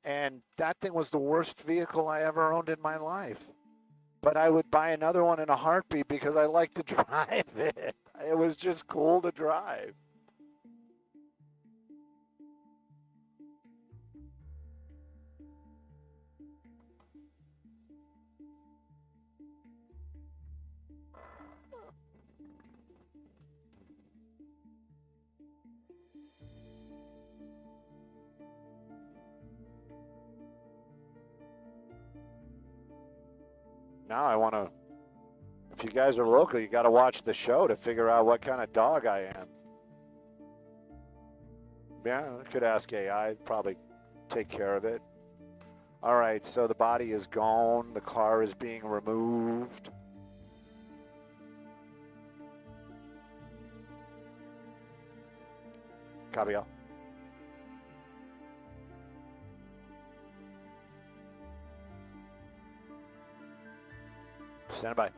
and that thing was the worst vehicle I ever owned in my life. But I would buy another one in a heartbeat because I like to drive it. It was just cool to drive. Now I want to, if you guys are local, you got to watch the show to figure out what kind of dog I am. Yeah, I could ask AI, I'd probably take care of it. All right, so the body is gone. The car is being removed. Copy all. Stand by.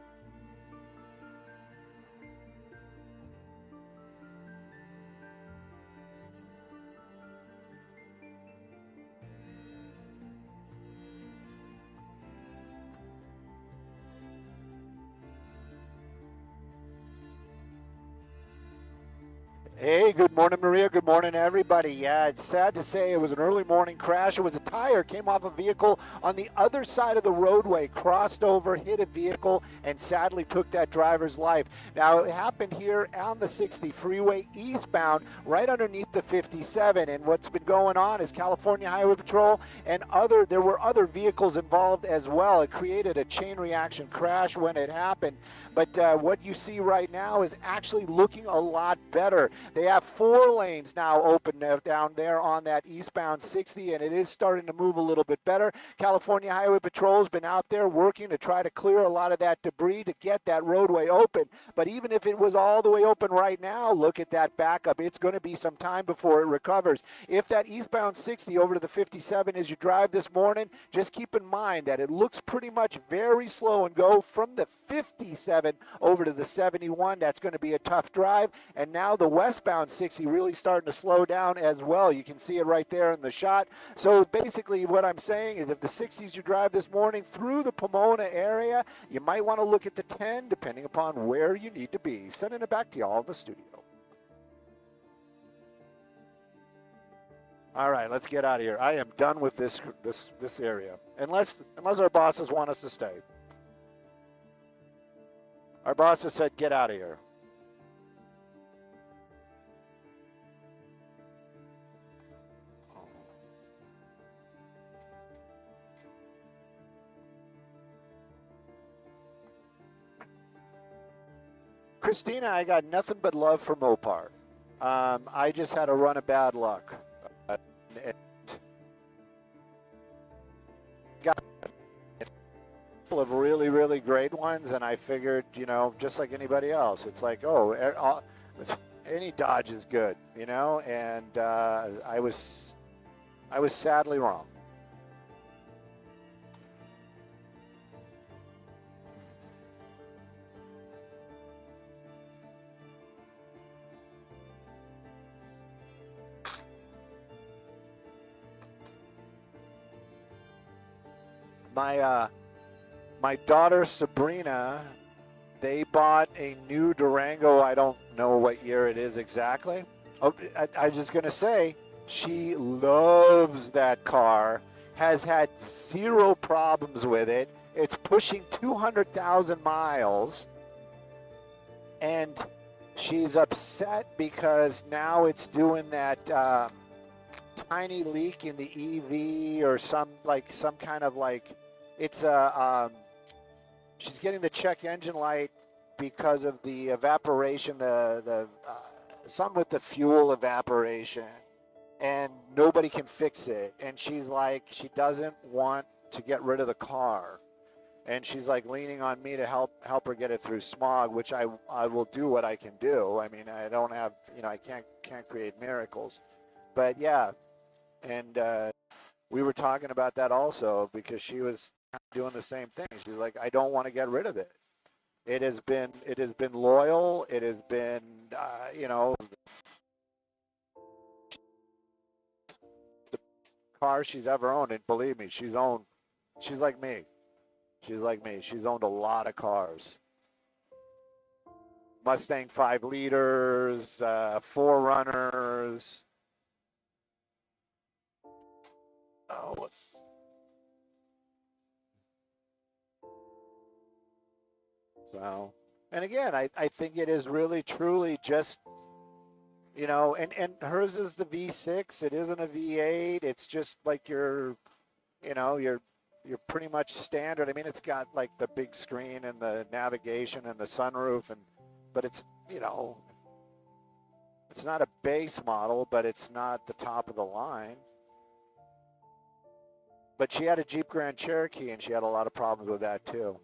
Hey, good morning, Maria. Good morning, everybody. Yeah, it's sad to say it was an early morning crash. It was a tire, came off a vehicle on the other side of the roadway, crossed over, hit a vehicle, and sadly took that driver's life. Now, it happened here on the 60 freeway eastbound, right underneath the 57. And what's been going on is California Highway Patrol and there were other vehicles involved as well. It created a chain reaction crash when it happened. But what you see right now is actually looking a lot better. They have 4 lanes now open down there on that eastbound 60, and it is starting to move a little bit better. California Highway Patrol has been out there working to try to clear a lot of that debris to get that roadway open. But even if it was all the way open right now, look at that backup. It's going to be some time before it recovers. If that eastbound 60 over to the 57 as you drive this morning, just keep in mind that it looks pretty much very slow and go from the 57 over to the 71. That's going to be a tough drive. And now the westbound 60 really starting to slow down as well. You can see it right there in the shot. So basically what I'm saying is if the 60s you drive this morning through the Pomona area, you might want to look at the 10 depending upon where you need to be. Sending it back to y'all in the studio. All right, let's get out of here. I am done with this area. Unless our bosses want us to stay. Our bosses said get out of here. Christina, I got nothing but love for Mopar. I just had a run of bad luck. Got a couple of really, really great ones, and I figured, just like anybody else, it's like, any Dodge is good, and I was sadly wrong. My daughter Sabrina, they bought a new Durango. I don't know what year it is exactly. Oh, I was just gonna say, she loves that car. Has had 0 problems with it. It's pushing 200,000 miles, and she's upset because now it's doing that tiny leak in the EV or some kind of it's a she's getting the check engine light because of the evaporation, some with the fuel evaporation, and nobody can fix it. And she's like, she doesn't want to get rid of the car, and she's like leaning on me to help her get it through smog, which I will do what I can do. I mean, I don't have, I can't create miracles, but yeah. And we were talking about that also because she was doing the same thing. She's like, I don't want to get rid of it. It has been loyal. It has been, the car she's ever owned. And believe me, she's like me. She's like me. She's owned a lot of cars. Mustang 5 liters, 4Runners. Oh, so, and again, I think it is really, truly just, and hers is the V6. It isn't a V8. It's just like you're pretty much standard. I mean, it's got like the big screen and the navigation and the sunroof, but it's, it's not a base model, but it's not the top of the line. But she had a Jeep Grand Cherokee, and she had a lot of problems with that too.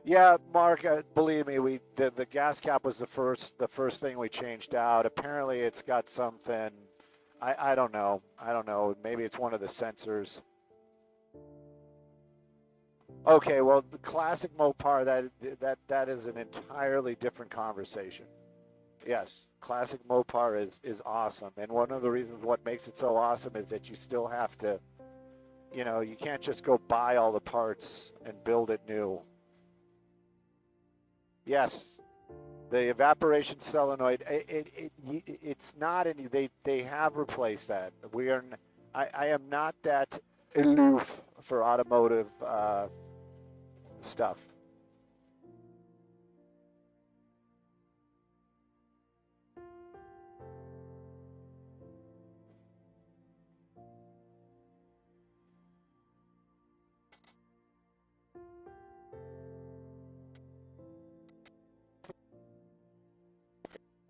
Yeah, Mark, believe me, the gas cap was the first thing we changed out. Apparently, it's got something. I don't know. I don't know. Maybe it's one of the sensors. Okay, well, the classic Mopar, that is an entirely different conversation. Yes, classic Mopar is awesome, and one of the reasons what makes it so awesome is that you still have to, you can't just go buy all the parts and build it new. Yes, The evaporation solenoid, it's not any. They have replaced that. We are. I am not that aloof for automotive stuff.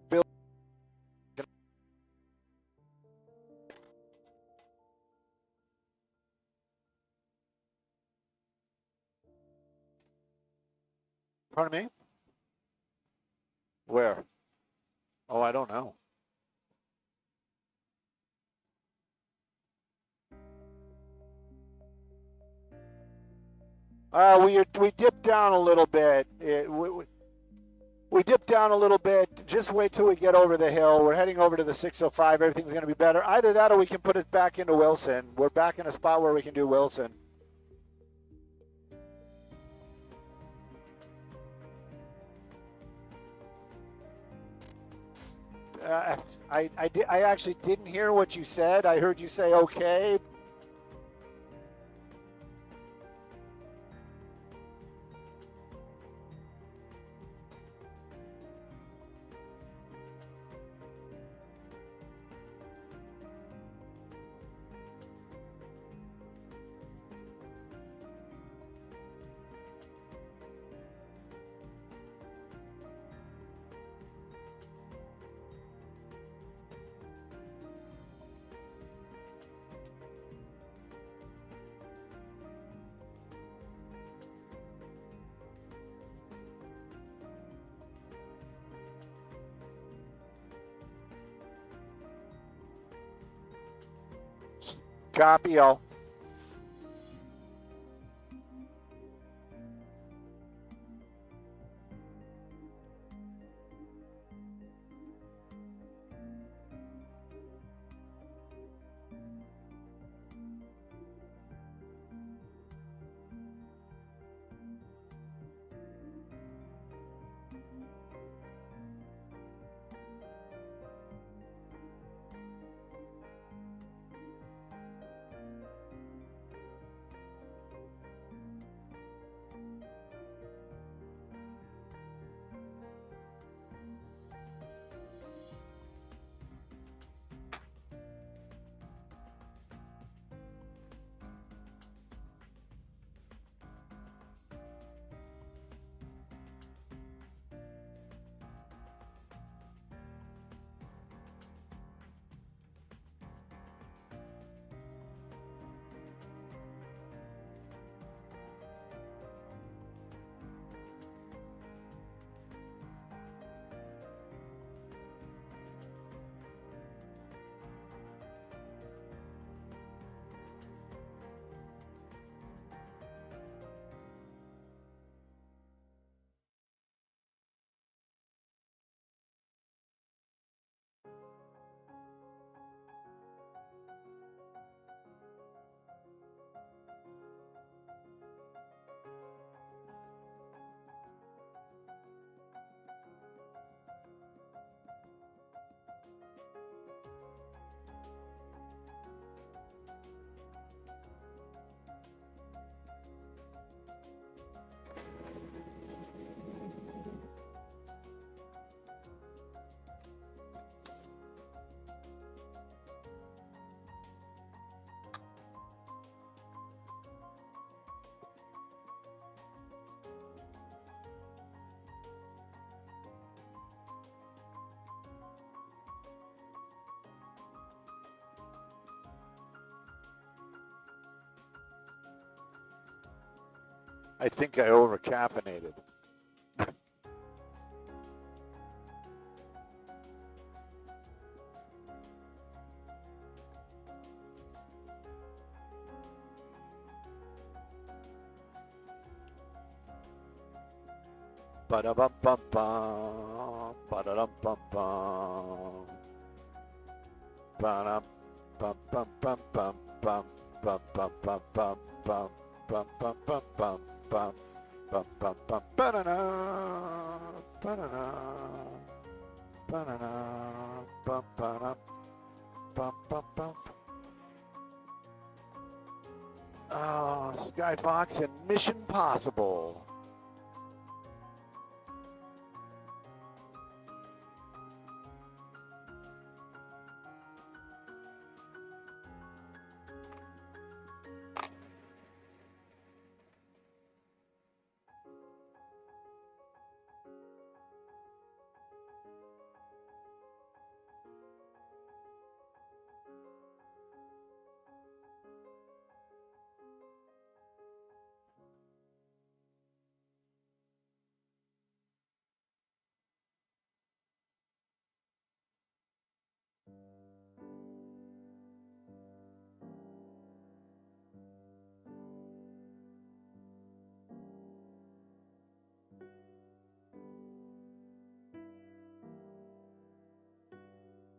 Bill, pardon me? Where? Oh, I don't know. We dipped down a little bit. We dipped down a little bit. Just wait till we get over the hill. We're heading over to the 605. Everything's going to be better. Either that or we can put it back into Wilson. We're back in a spot where we can do Wilson. I actually didn't hear what you said. I heard you say okay. Copy all. I think I overcaffeinated. Ba-da-bum-bum-bum, ba-da-dum-bum-bum, ba-dum-bum-bum-bum-bum, bum-bum-bum-bum-bum, bum-bum-bum-bum-bum. Bum, bum, bum, ba-da-da, ba-da-da, ba-da-da, bum, ba-dum, bum, bum, bum. Oh, Sky Fox and Mission Possible.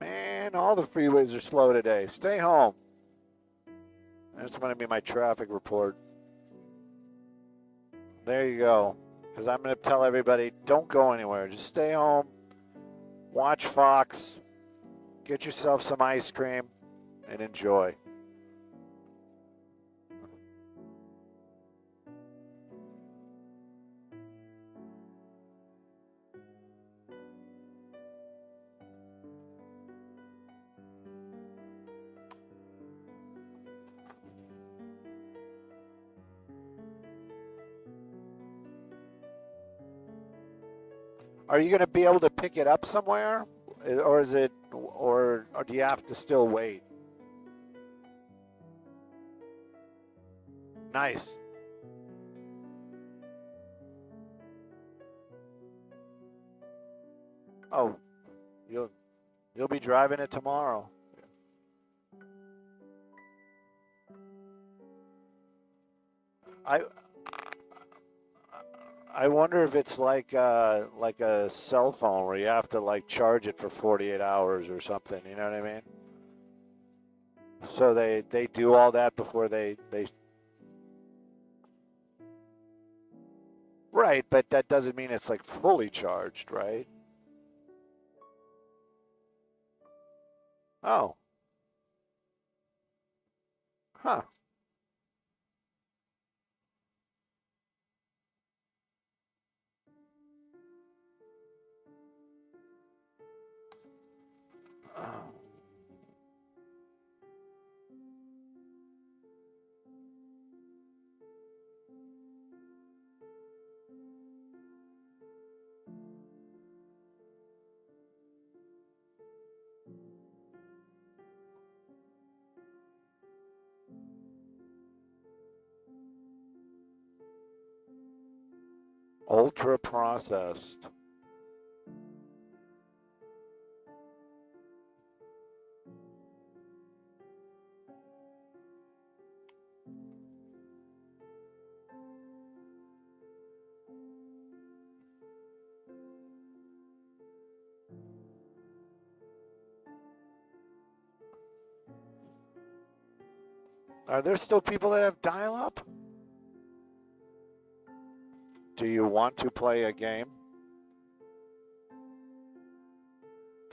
Man, all the freeways are slow today. Stay home. That's going to be my traffic report. There you go. Because I'm going to tell everybody, don't go anywhere. Just stay home, watch Fox, get yourself some ice cream, and enjoy. Are you going to be able to pick it up somewhere? Or is it, or do you have to still wait? Nice. Oh, you'll be driving it tomorrow. I wonder if it's like a cell phone where you have to like charge it for 48 hours or something. You know what I mean? So they do all that before they. Right, but that doesn't mean it's like fully charged, right? Oh. Huh. Ultra processed. Are there still people that have dial-up? Do you want to play a game?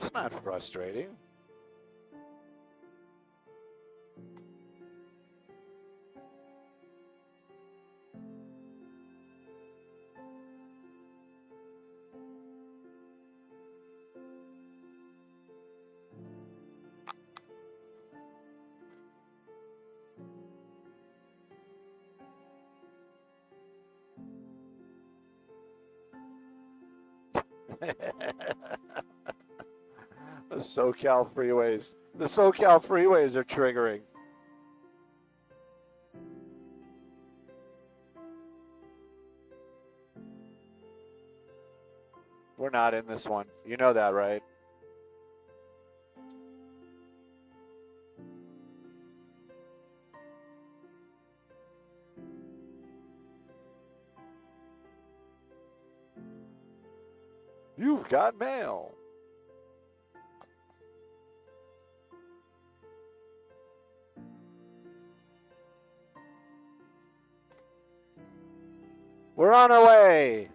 It's not frustrating. The SoCal freeways. The SoCal freeways are triggering. We're not in this one. You know that, right? You've got mail. We're on our way.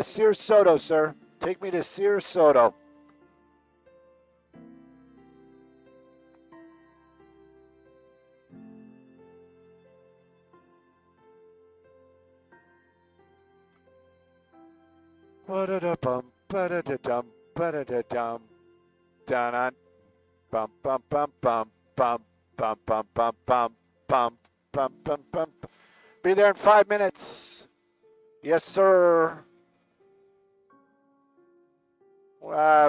Sears Soto, sir. Take me to Sears Soto. Ba-da-da-bum, ba-da-da-dum, ba-da-da-dum, da-da, bum, bum, bum, bum, bum, bum, bum, bum, bum, bum, bum, bum, bum. Be there in 5 minutes. Yes, sir.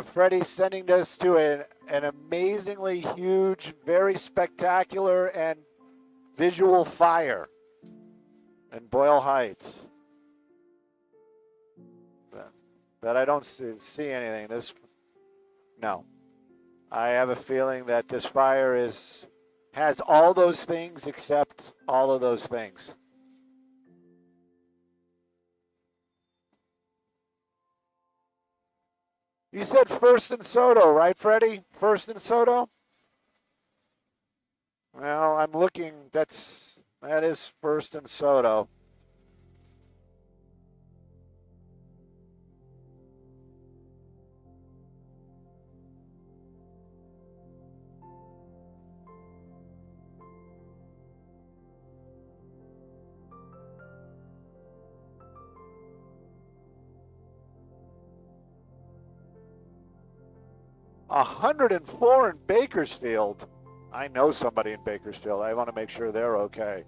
Freddie's sending us to an amazingly huge, very spectacular and visual fire in Boyle Heights. But I don't see anything. No. I have a feeling that this fire has all those things except all of those things. You said First and Soto, right, Freddie? First and Soto? Well, I'm looking. That is First and Soto. $104 in Bakersfield. I know somebody in Bakersfield. I want to make sure they're okay.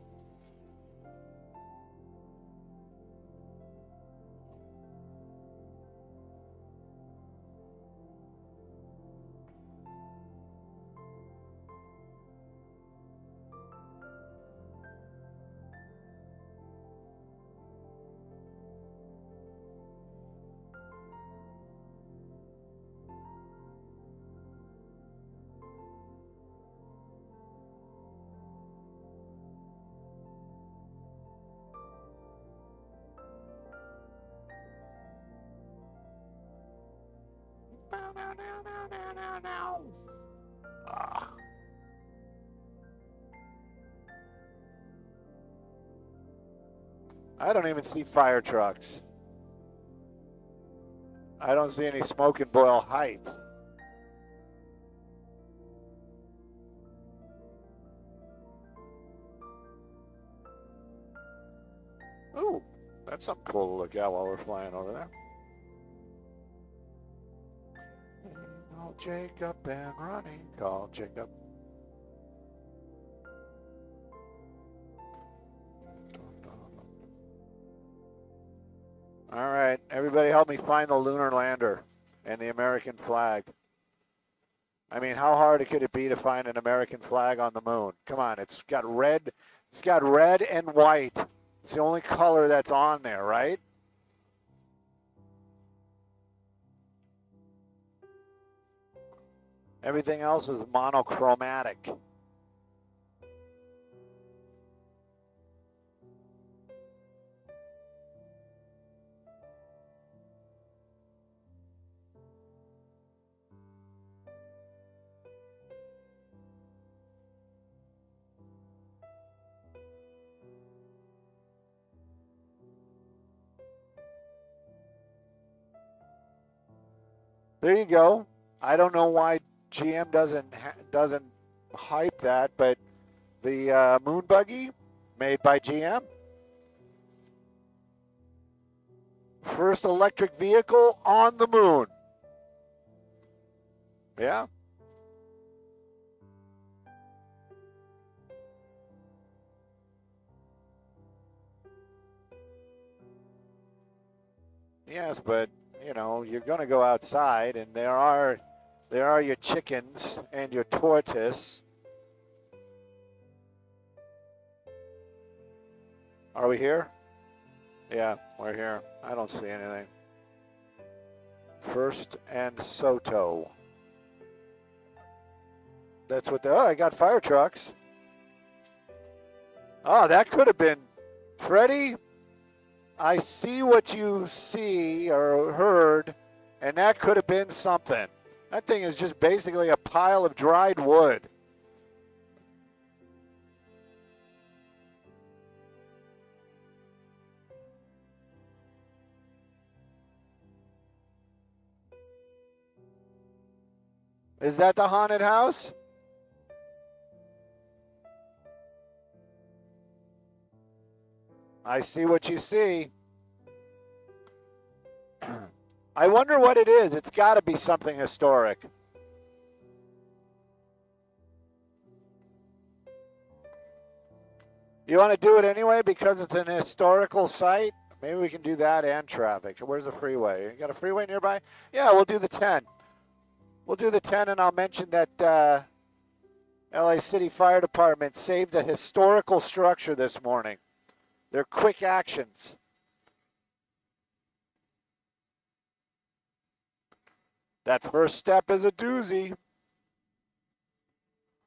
No. I don't even see fire trucks. I don't see any smoke in Boyle Heights. Ooh, that's something cool to look at while we're flying over there. Call Jacob and Ronnie. Call Jacob. All right, everybody help me find the lunar lander and the American flag. I mean, how hard could it be to find an American flag on the moon? Come on, it's got red and white. It's the only color that's on there, right? Everything else is monochromatic. There you go. I don't know why GM doesn't hype that, but the moon buggy made by GM. First electric vehicle on the moon. Yeah. Yes, but you know, you're going to go outside, and there are your chickens and your tortoise. Are we here? Yeah, we're here. I don't see anything. First and Soto. That's what I got fire trucks. Oh, that could have been Freddie. I see what you see or heard, and that could have been something. That thing is just basically a pile of dried wood. Is that the haunted house? I see what you see. I wonder what it is. It's got to be something historic. You want to do it anyway because it's an historical site? Maybe we can do that and traffic. Where's the freeway? You got a freeway nearby? Yeah, we'll do the 10. We'll do the 10, and I'll mention that LA City Fire Department saved a historical structure this morning. They're quick actions. That first step is a doozy.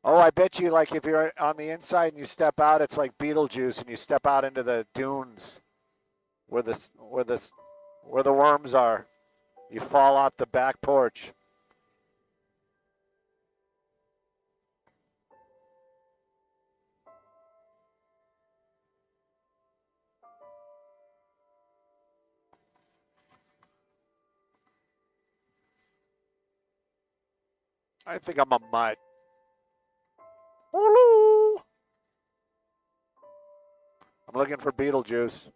Oh, I bet you, like, if you're on the inside and you step out, it's like Beetlejuice, and you step out into the dunes where the worms are. You fall off the back porch. I think I'm a mutt. I'm looking for Beetlejuice.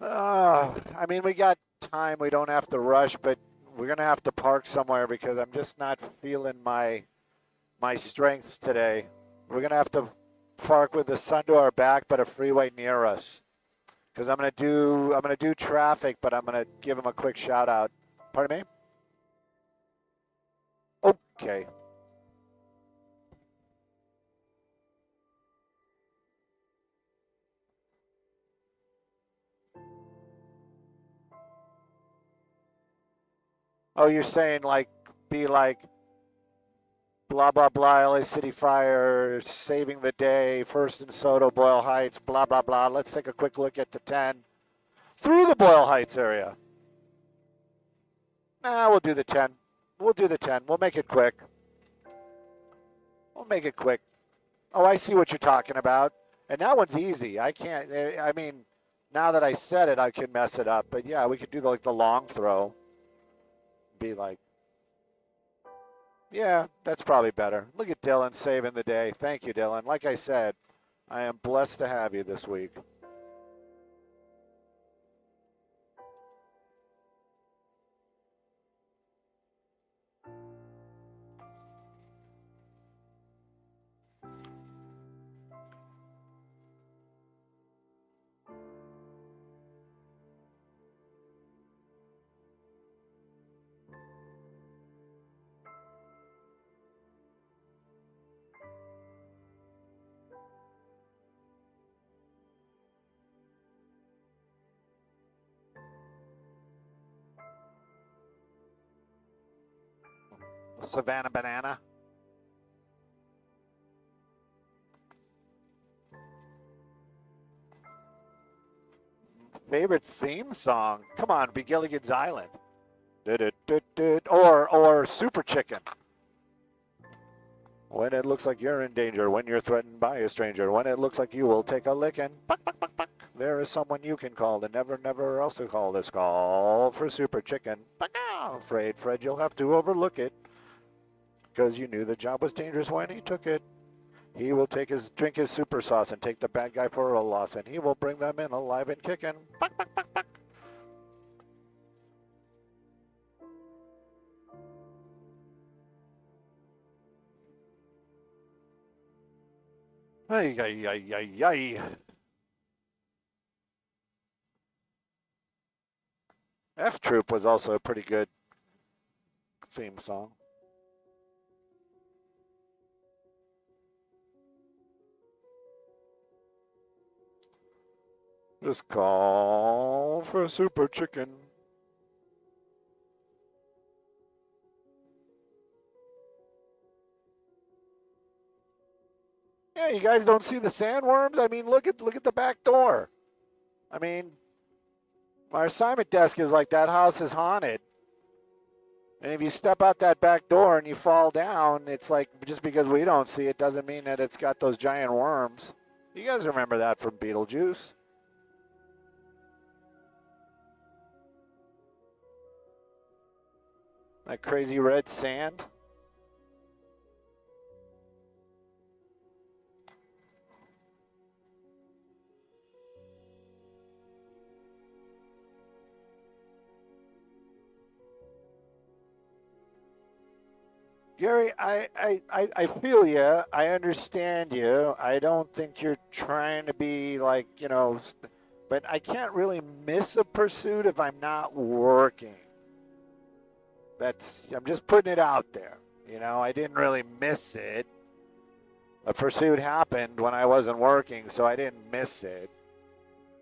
I mean, we got time. We don't have to rush, but we're going to have to park somewhere because I'm just not feeling my strengths today. We're going to have to park with the sun to our back, but a freeway near us. Because I'm going to do traffic, but I'm going to give him a quick shout out. Pardon me? Okay. Oh, you're saying like, be like, blah, blah, blah, LA City Fire, saving the day, First and Soto, Boyle Heights, blah, blah, blah. Let's take a quick look at the 10 through the Boyle Heights area. Nah, we'll do the 10. We'll do the 10. We'll make it quick. We'll make it quick. Oh, I see what you're talking about. And that one's easy. I mean, now that I said it, I can mess it up. But yeah, we could do like the long throw. Be like, yeah, that's probably better. Look at Dylan saving the day. Thank you, Dylan. Like I said, I am blessed to have you this week. Savannah Banana. Favorite theme song? Come on, Be Gilligan's Island. Or Super Chicken. When it looks like you're in danger, when you're threatened by a stranger, when it looks like you will take a licking, there is someone you can call and never else to call this call for Super Chicken. Afraid, Fred, you'll have to overlook it because you knew the job was dangerous when he took it. He will drink his super sauce and take the bad guy for a loss, and he will bring them in alive and kicking. Ay, ay, ay, ay, ay. F Troop was also a pretty good theme song. Just call for Super Chicken. Yeah, you guys don't see the sandworms? I mean, look at the back door. I mean, our assignment desk is like that house is haunted. And if you step out that back door and you fall down, it's like just because we don't see it doesn't mean that it's got those giant worms. You guys remember that from Beetlejuice? That crazy red sand? Gary, I feel you. I understand you. I don't think you're trying to be like, you know, but I can't really miss a pursuit if I'm not working. I'm just putting it out there. You know, I didn't really miss it. A pursuit happened when I wasn't working, so I didn't miss it.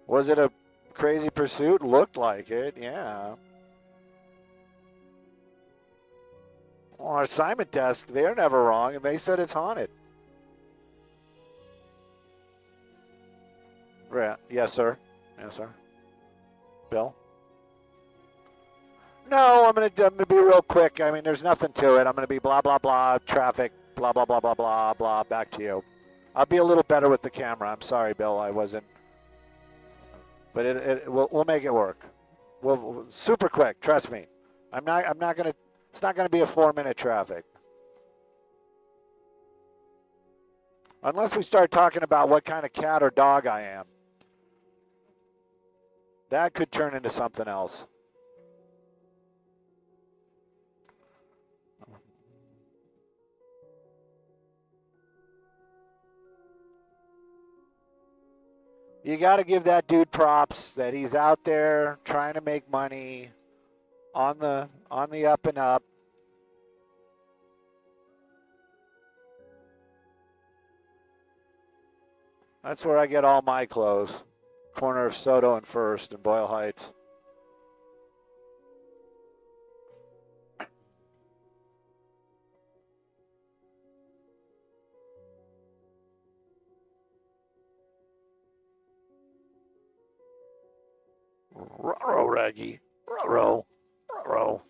Was it a crazy pursuit? Looked like it, yeah. Well, our assignment desk, they're never wrong, and they said it's haunted. Yeah, yes, sir. Yes, sir. Bill? No, I'm gonna be real quick. I mean, there's nothing to it. I'm gonna be blah blah blah traffic, blah blah blah blah blah blah. Back to you. I'll be a little better with the camera. I'm sorry, Bill. I wasn't, but we'll make it work. We'll super quick. Trust me. I'm not gonna. It's not gonna be a 4-minute traffic. Unless we start talking about what kind of cat or dog I am. That could turn into something else. You got to give that dude props that he's out there trying to make money on the up and up. That's where I get all my clothes. Corner of Soto and First in Boyle Heights. Ruh-roh, Reggie. Ruh-roh. Ruh-roh.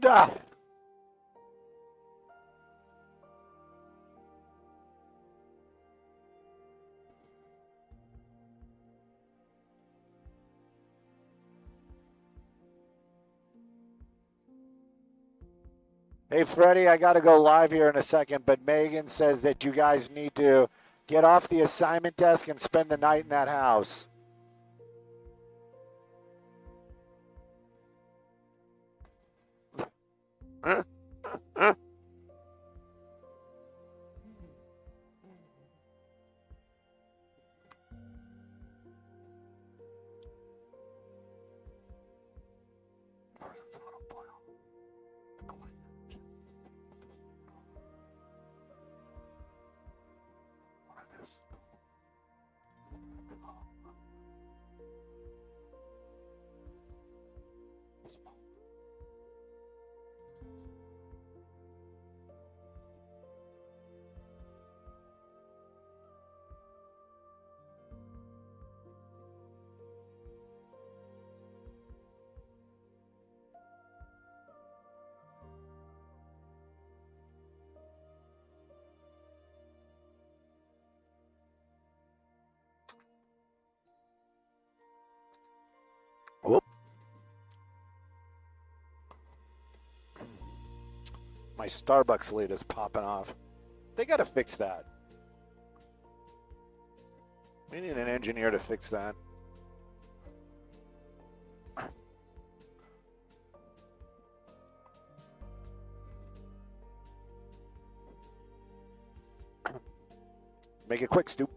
Duh. Hey, Freddie, I got to go live here in a second, but Megan says that you guys need to get off the assignment desk and spend the night in that house. Whoop. My Starbucks lid is popping off. They got to fix that. We need an engineer to fix that. Make it quick, Stu.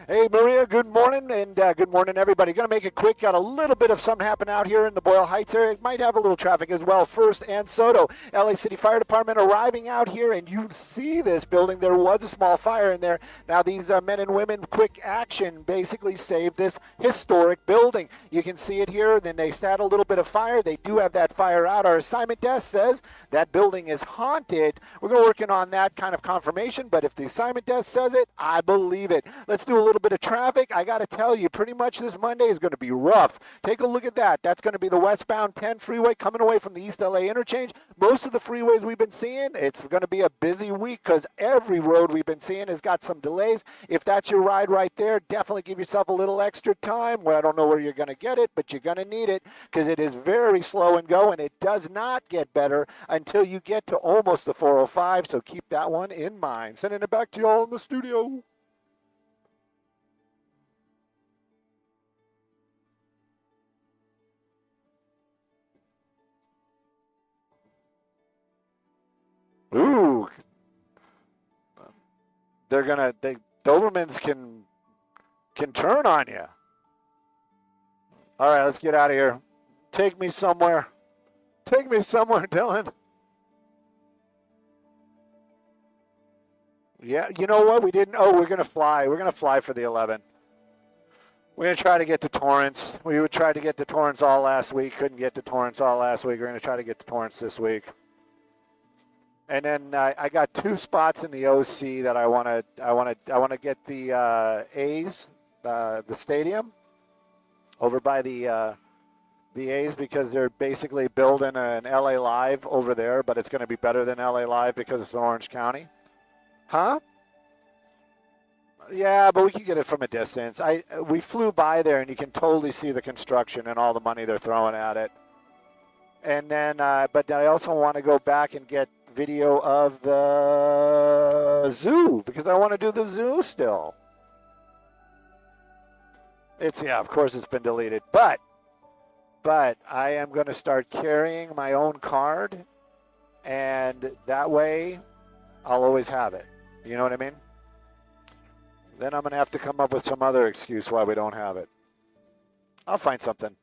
Hey, Maria, good morning, and good morning, everybody. Going to make it quick. Got a little bit of something happen out here in the Boyle Heights area. It might have a little traffic as well. First and Soto, LA City Fire Department arriving out here, and you see this building. There was a small fire in there. Now, these men and women, quick action, basically saved this historic building. You can see it here. Then they had a little bit of fire. They do have that fire out. Our assignment desk says that building is haunted. We're going to working on that kind of confirmation, but if the assignment desk says it, I believe it. Let's do a little bit of traffic. I got to tell you, pretty much this Monday is going to be rough. Take a look at that. That's going to be the westbound 10 freeway coming away from the East LA interchange. Most of the freeways we've been seeing, it's going to be a busy week because every road we've been seeing has got some delays. If that's your ride right there, definitely give yourself a little extra time. Well, I don't know where you're going to get it, but you're going to need it because it is very slow and go, and it does not get better until you get to almost the 405, so keep that one in mind. Sending it back to you all in the studio. Ooh, Dobermans can turn on you. All right, let's get out of here. Take me somewhere. Take me somewhere, Dylan. Yeah, you know what? We didn't. Oh, we're going to fly. We're going to fly for the 11. We're going to try to get to Torrance. We would try to get to Torrance all last week. Couldn't get to Torrance all last week. We're going to try to get to Torrance this week. And then I got 2 spots in the OC that I want to get the A's, the stadium, over by the A's, because they're basically building an LA Live over there, but it's going to be better than LA Live because it's in Orange County. Huh? Yeah, but we can get it from a distance. We flew by there, and you can totally see the construction and all the money they're throwing at it. And then, but I also want to go back and get video of the zoo because I want to do the zoo still. Yeah, of course it's been deleted, but I am going to start carrying my own card, and that way I'll always have it. You know what I mean? Then I'm going to have to come up with some other excuse why we don't have it. I'll find something.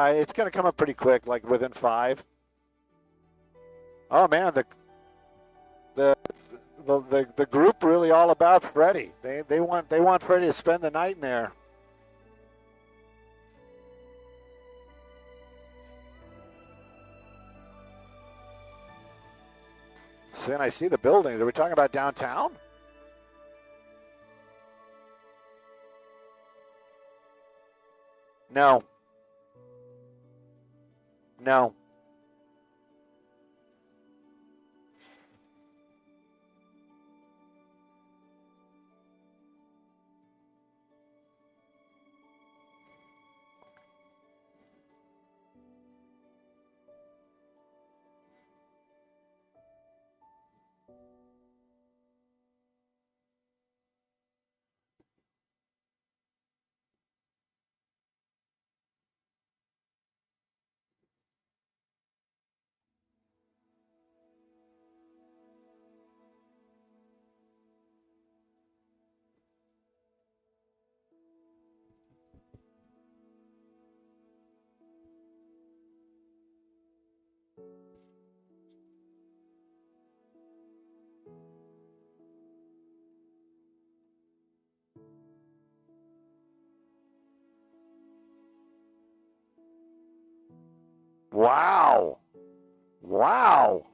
It's going to come up pretty quick, like within 5. Oh man, the group really all about Freddie. They want Freddie to spend the night in there. So then I see the buildings. Are we talking about downtown? No. No. Wow. Wow.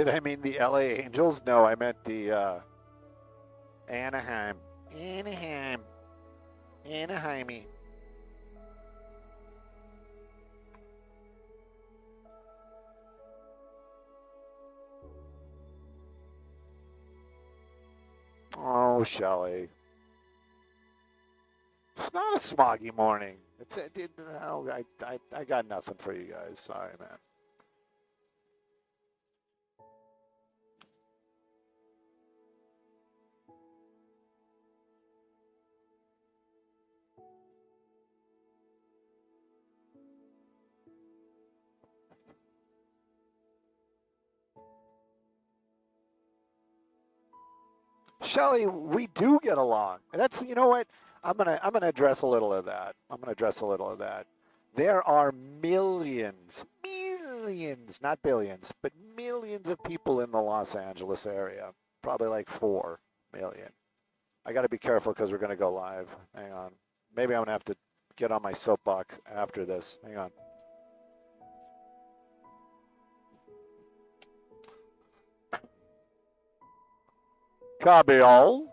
Did I mean the LA Angels? No, I meant the Anaheim. Anaheim. Anaheimy. Oh, Shelley. It's not a smoggy morning. No, I got nothing for you guys. Sorry, man. Shelley, we do get along. And that's, you know what? I'm gonna address a little of that. There are millions, not billions, but millions of people in the Los Angeles area. Probably like 4 million. I got to be careful because we're going to go live. Hang on. Maybe I'm going to have to get on my soapbox after this. Hang on. Cabell.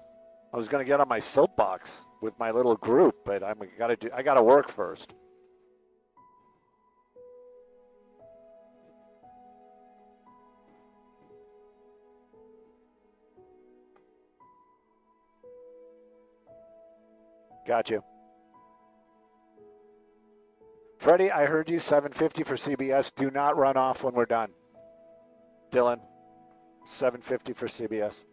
I was going to get on my soapbox with my little group, but I got to work first. Got you. Freddie, I heard you, 750 for CBS. Do not run off when we're done. Dylan, 750 for CBS.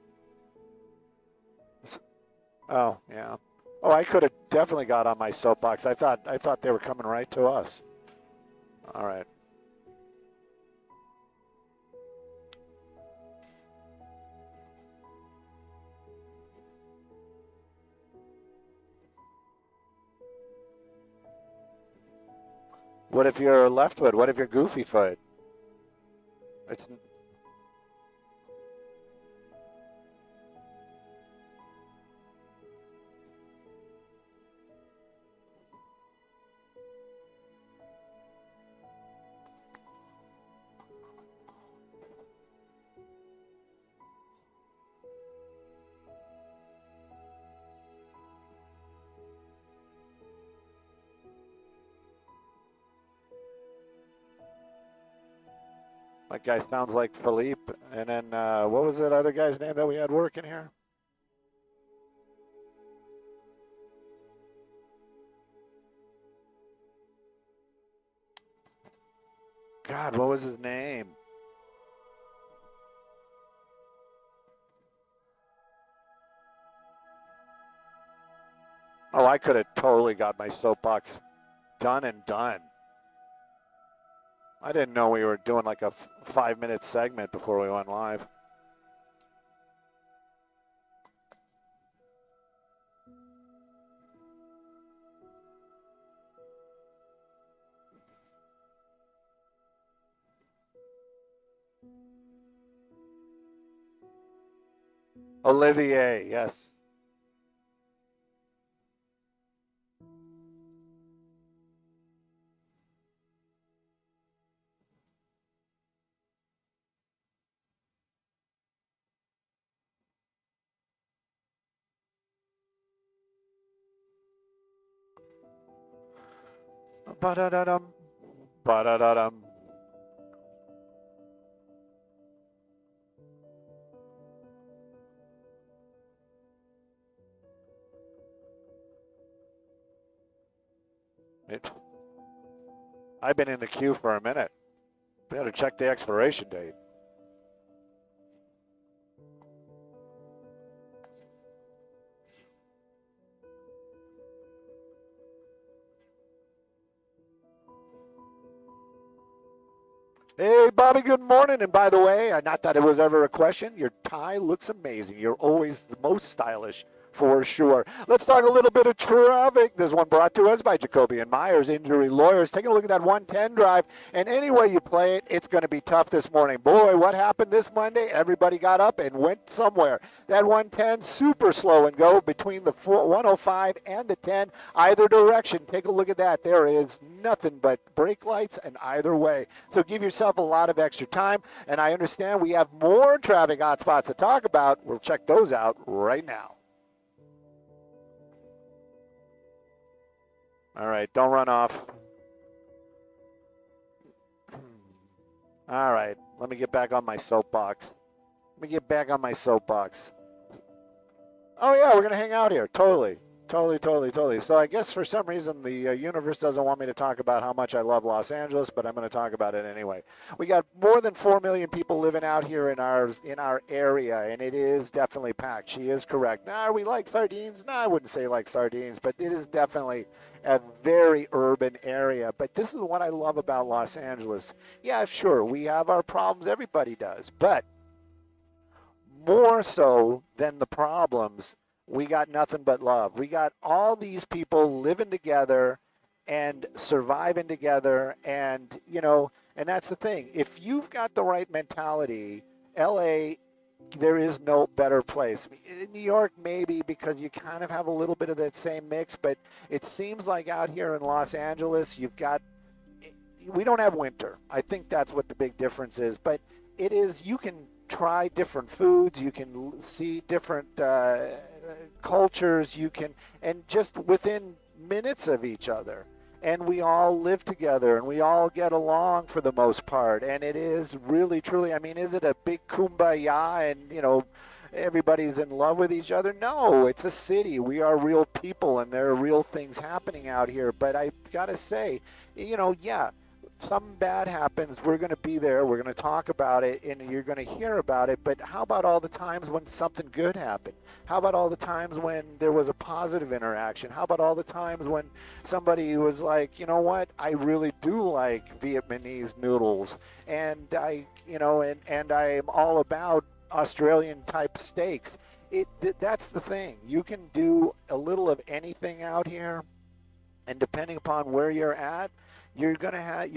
Oh, yeah. Oh, I could have definitely got on my soapbox. I thought they were coming right to us. All right. What if you're left foot? What if you're goofy foot? It's that guy sounds like Philippe. And then what was that other guy's name that we had working here? God, what was his name? Oh, I could have totally got my soapbox done and done. I didn't know we were doing like a 5-minute segment before we went live. Olivier, yes. Ba-da-da-dum. Ba-da-da-dum. I've been in the queue for a minute. Better check the expiration date. Hey, Bobby, good morning. And by the way, not that it was ever a question, your tie looks amazing. You're always the most stylish for sure. Let's talk a little bit of traffic. This one brought to us by Jacoby and Myers Injury Lawyers. Taking a look at that 110 drive, and any way you play it, it's going to be tough this morning. Boy, what happened this Monday? Everybody got up and went somewhere. That 110, super slow and go between the 105 and the 10, either direction. Take a look at that. There is nothing but brake lights in either way. So give yourself a lot of extra time, and I understand we have more traffic hotspots to talk about. We'll check those out right now. All right, don't run off. All right, let me get back on my soapbox. Oh, yeah, we're going to hang out here. Totally. So I guess for some reason the universe doesn't want me to talk about how much I love Los Angeles, but I'm going to talk about it anyway. We got more than 4 million people living out here in our area, and it is definitely packed. She is correct. Now, are we like sardines? No, I wouldn't say like sardines, but it is definitely a very urban area. But this is what I love about Los Angeles. Yeah, sure, we have our problems. Everybody does. But more so than the problems, we got nothing but love. We got all these people living together and surviving together. And, and that's the thing. If you've got the right mentality, LA, there is no better place. In New York, maybe, because you kind of have a little bit of that same mix, but it seems like out here in Los Angeles, we don't have winter. I think that's what the big difference is. But it is, you can try different foods, you can see different cultures, and just within minutes of each other. And we all live together, and we all get along for the most part. And it is really, truly, is it a big kumbaya and, everybody's in love with each other? No, it's a city. We are real people, and there are real things happening out here. But I got to say, yeah, something bad happens, we're going to be there, we're going to talk about it, and you're going to hear about it. But how about all the times when something good happened? How about all the times when there was a positive interaction? How about all the times when somebody was like, you know what, I really do like Vietnamese noodles, and and I'm all about Australian type steaks. That's the thing. You can do a little of anything out here, and depending upon where you're at, you're gonna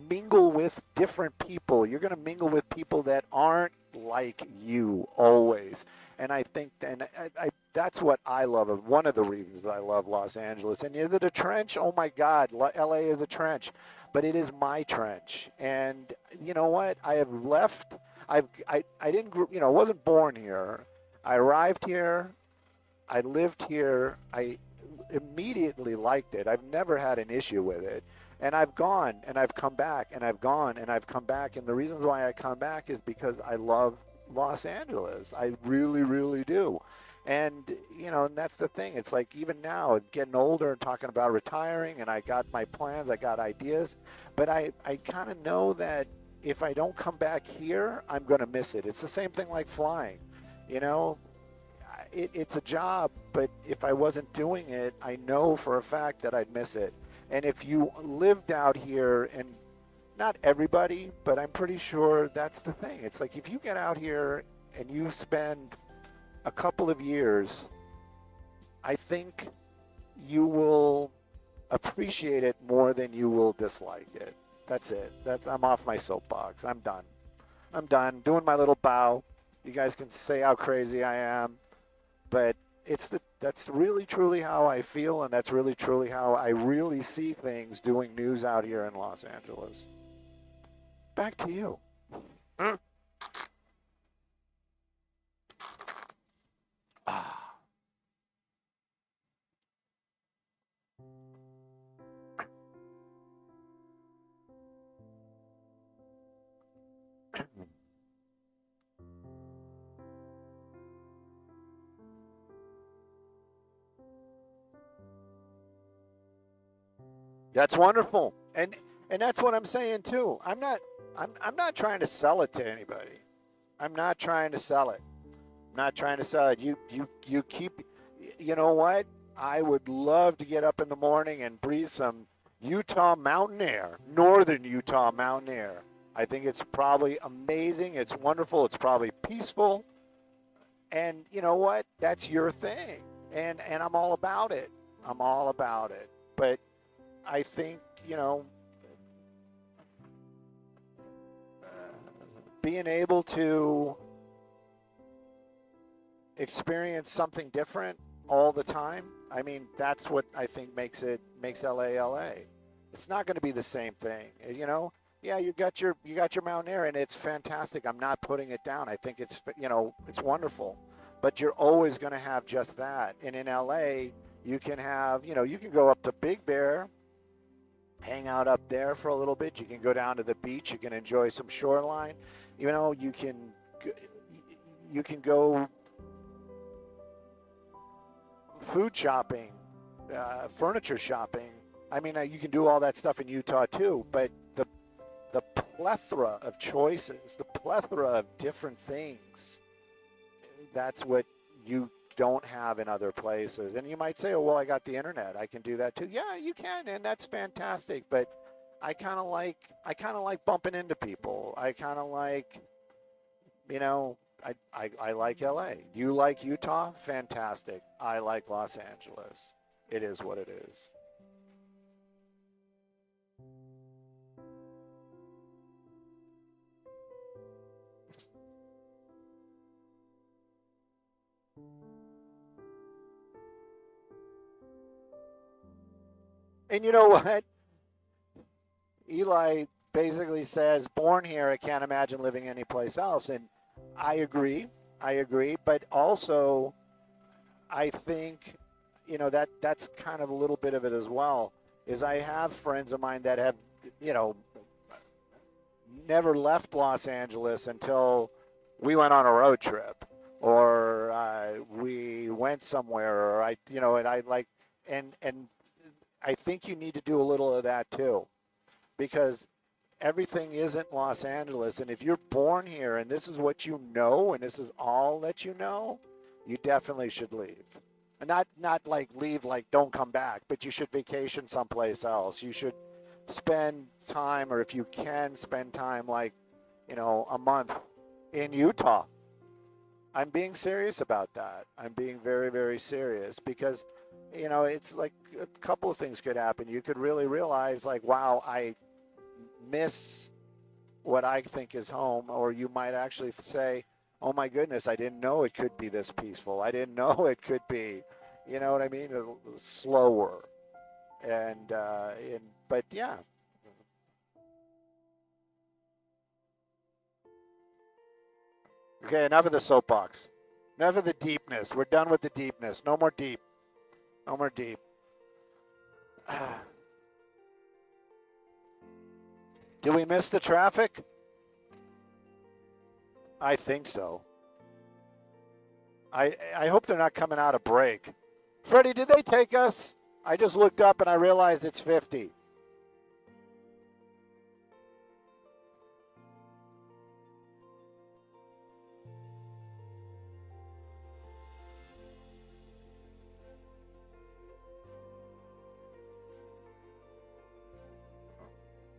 mingle with different people. You're gonna mingle with people that aren't like you always. And I think, that's what I love. One of the reasons I love Los Angeles. And is it a trench? Oh my God, LA is a trench, but it is my trench. And you know what? I have left. I didn't, wasn't born here. I arrived here. I lived here. I immediately liked it. I've never had an issue with it. And I've gone and I've come back and I've gone and I've come back. And the reasons why I come back is because I love Los Angeles. I really, really do. And, and that's the thing. It's like even now, getting older and talking about retiring, and I got my plans, I got ideas. But I kind of know that if I don't come back here, I'm going to miss it. It's the same thing like flying, It's a job, but if I wasn't doing it, I know for a fact that I'd miss it. And if you lived out here, and not everybody, but I'm pretty sure that's the thing. It's like if you get out here and you spend a couple of years, I think you will appreciate it more than you will dislike it. That's it. I'm off my soapbox. I'm done doing my little bow. You guys can say how crazy I am. But that's really truly how I feel, and that's really truly how I really see things doing news out here in Los Angeles. Back to you. That's wonderful, and that's what I'm saying too. I'm not trying to sell it to anybody. I'm not trying to sell it. I'm not trying to sell it. You keep. You know what? I would love to get up in the morning and breathe some Utah mountain air, northern Utah mountain air. I think it's probably amazing. It's wonderful. It's probably peaceful, And you know what? That's your thing. And I'm all about it. I'm all about it. But I think, being able to experience something different all the time, I mean, that's what I think makes LA LA. It's not going to be the same thing, Yeah, you got your Mount Air, and it's fantastic. I'm not putting it down. I think it's wonderful, but you're always going to have just that. And in LA, you can have, you can go up to Big Bear, hang out up there for a little bit. You can go down to the beach. You can enjoy some shoreline. You can go food shopping, furniture shopping. I mean, you can do all that stuff in Utah too, but the plethora of choices, the plethora of different things, that's what you don't have in other places. And you might say, oh, well, I got the internet. I can do that too. Yeah, you can, and that's fantastic. But I kind of like bumping into people. I kind of like, I like LA. You like Utah? Fantastic. I like Los Angeles. It is what it is. And you know what? Eli basically says, born here, I can't imagine living anyplace else. And I agree. But also, I think, that's kind of a little bit of it as well, is I have friends of mine that have, never left Los Angeles until we went on a road trip, or we went somewhere, or and I like, and I think you need to do a little of that too, because everything isn't Los Angeles. And if you're born here and this is what you know, and this is all that you know, you definitely should leave. And not like leave, like don't come back, but you should vacation someplace else. You should spend time, or if you can spend time, like, a month in Utah. I'm being serious about that. I'm being very, very serious, because it's like a couple of things could happen. You could really realize, like, wow, I miss what I think is home. Or you might actually say, oh my goodness, I didn't know it could be this peaceful. I didn't know it could be, you know what I mean, slower. But yeah. Okay, enough of the soapbox. Enough of the deepness. We're done with the deepness. No more deep. No more deep. Do we miss the traffic? I think so. I hope they're not coming out of break. Freddie, did they take us? I just looked up and I realized it's 50.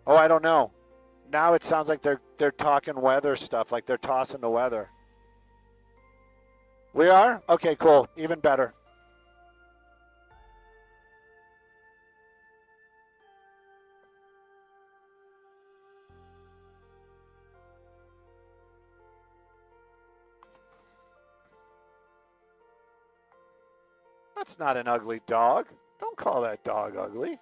Oh, I don't know. Now it sounds like they're talking weather stuff, like they're tossing the weather. We are? Okay, cool. Even better. That's not an ugly dog. Don't call that dog ugly.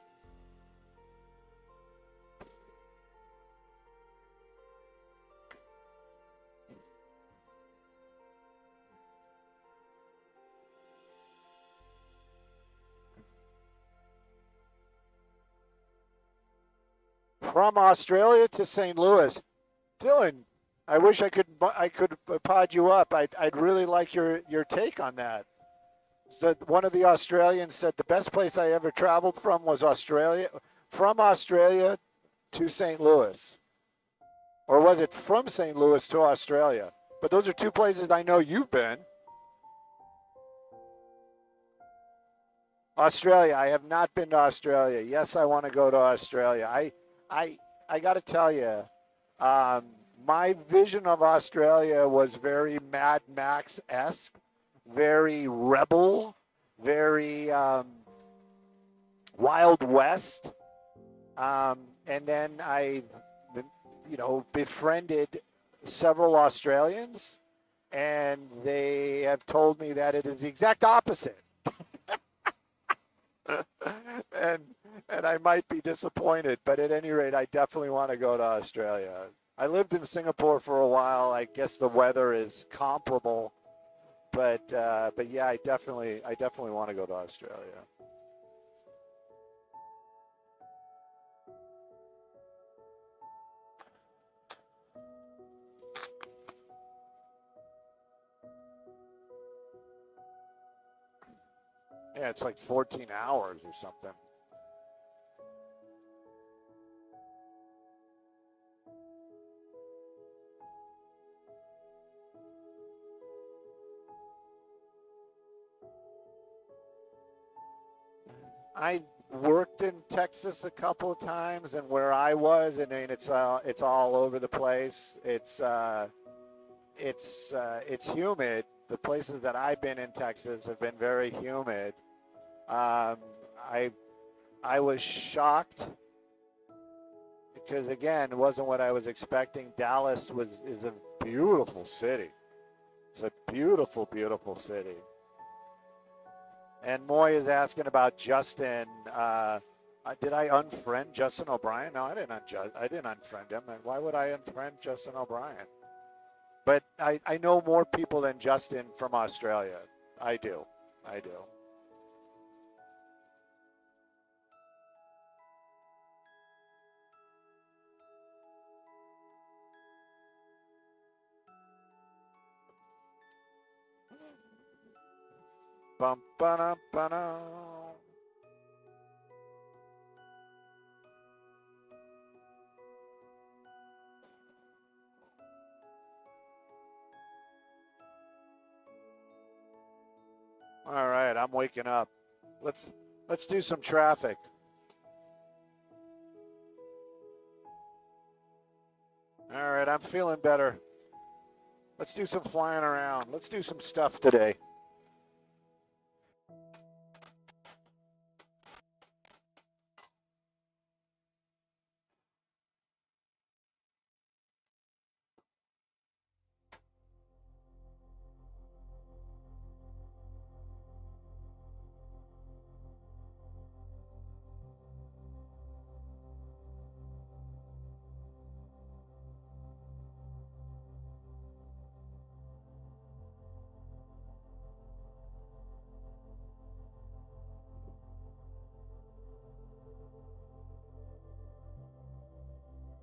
From Australia to St. Louis. Dylan, I wish I could pod you up. I'd really like your take on that. So one of the Australians said the best place I ever traveled from was Australia. From Australia to St. Louis. Or was it from St. Louis to Australia? But those are two places I know you've been. Australia. I have not been to Australia. Yes, I want to go to Australia. I got to tell you, my vision of Australia was very Mad Max-esque. very rebel, very Wild West. And then I, befriended several Australians, and they have told me that it is the exact opposite. and and I might be disappointed, but at any rate, I definitely want to go to Australia. I lived in Singapore for a while. I guess the weather is comparable, but yeah, I definitely want to go to Australia. Yeah, it's like 14 hours or something. I worked in Texas a couple of times, and where I was, and I mean, it's all over the place. It's humid. The places that I've been in Texas have been very humid. I was shocked because, again, it wasn't what I was expecting. Dallas is a beautiful city. It's a beautiful, beautiful city. And Moy is asking about Justin. Did I unfriend Justin O'Brien? No, I didn't unfriend him. And why would I unfriend Justin O'Brien? But I know more people than Justin from Australia. I do. Bum, ba-dum, ba-dum. All right, I'm waking up. Let's do some traffic. All right, I'm feeling better. Let's do some flying around. Let's do some stuff today.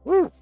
Woo!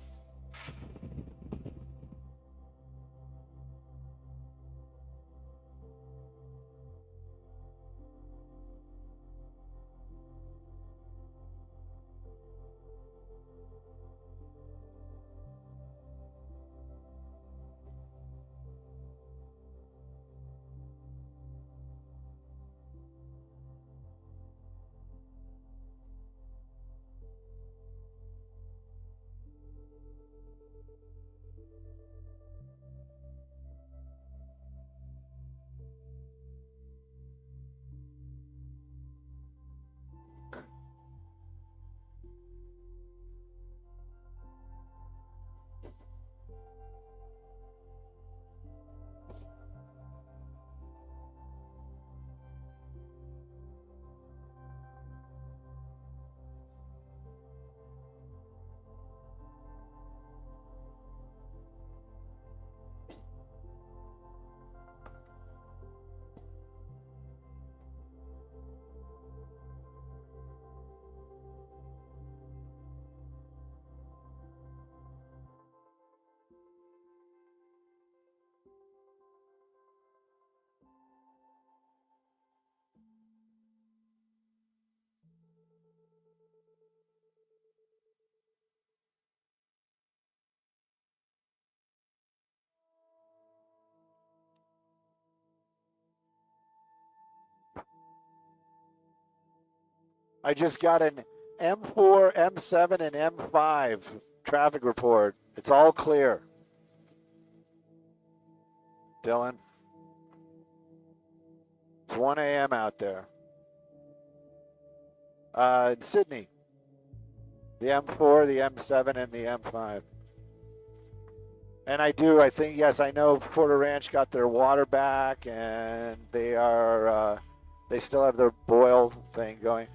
I just got an M4, M7, and M5 traffic report. It's all clear. Dylan? 1 a.m. out there. In Sydney. The M4, the M7, and the M5. And I think, yes, I know Porter Ranch got their water back, and they still have their boil thing going.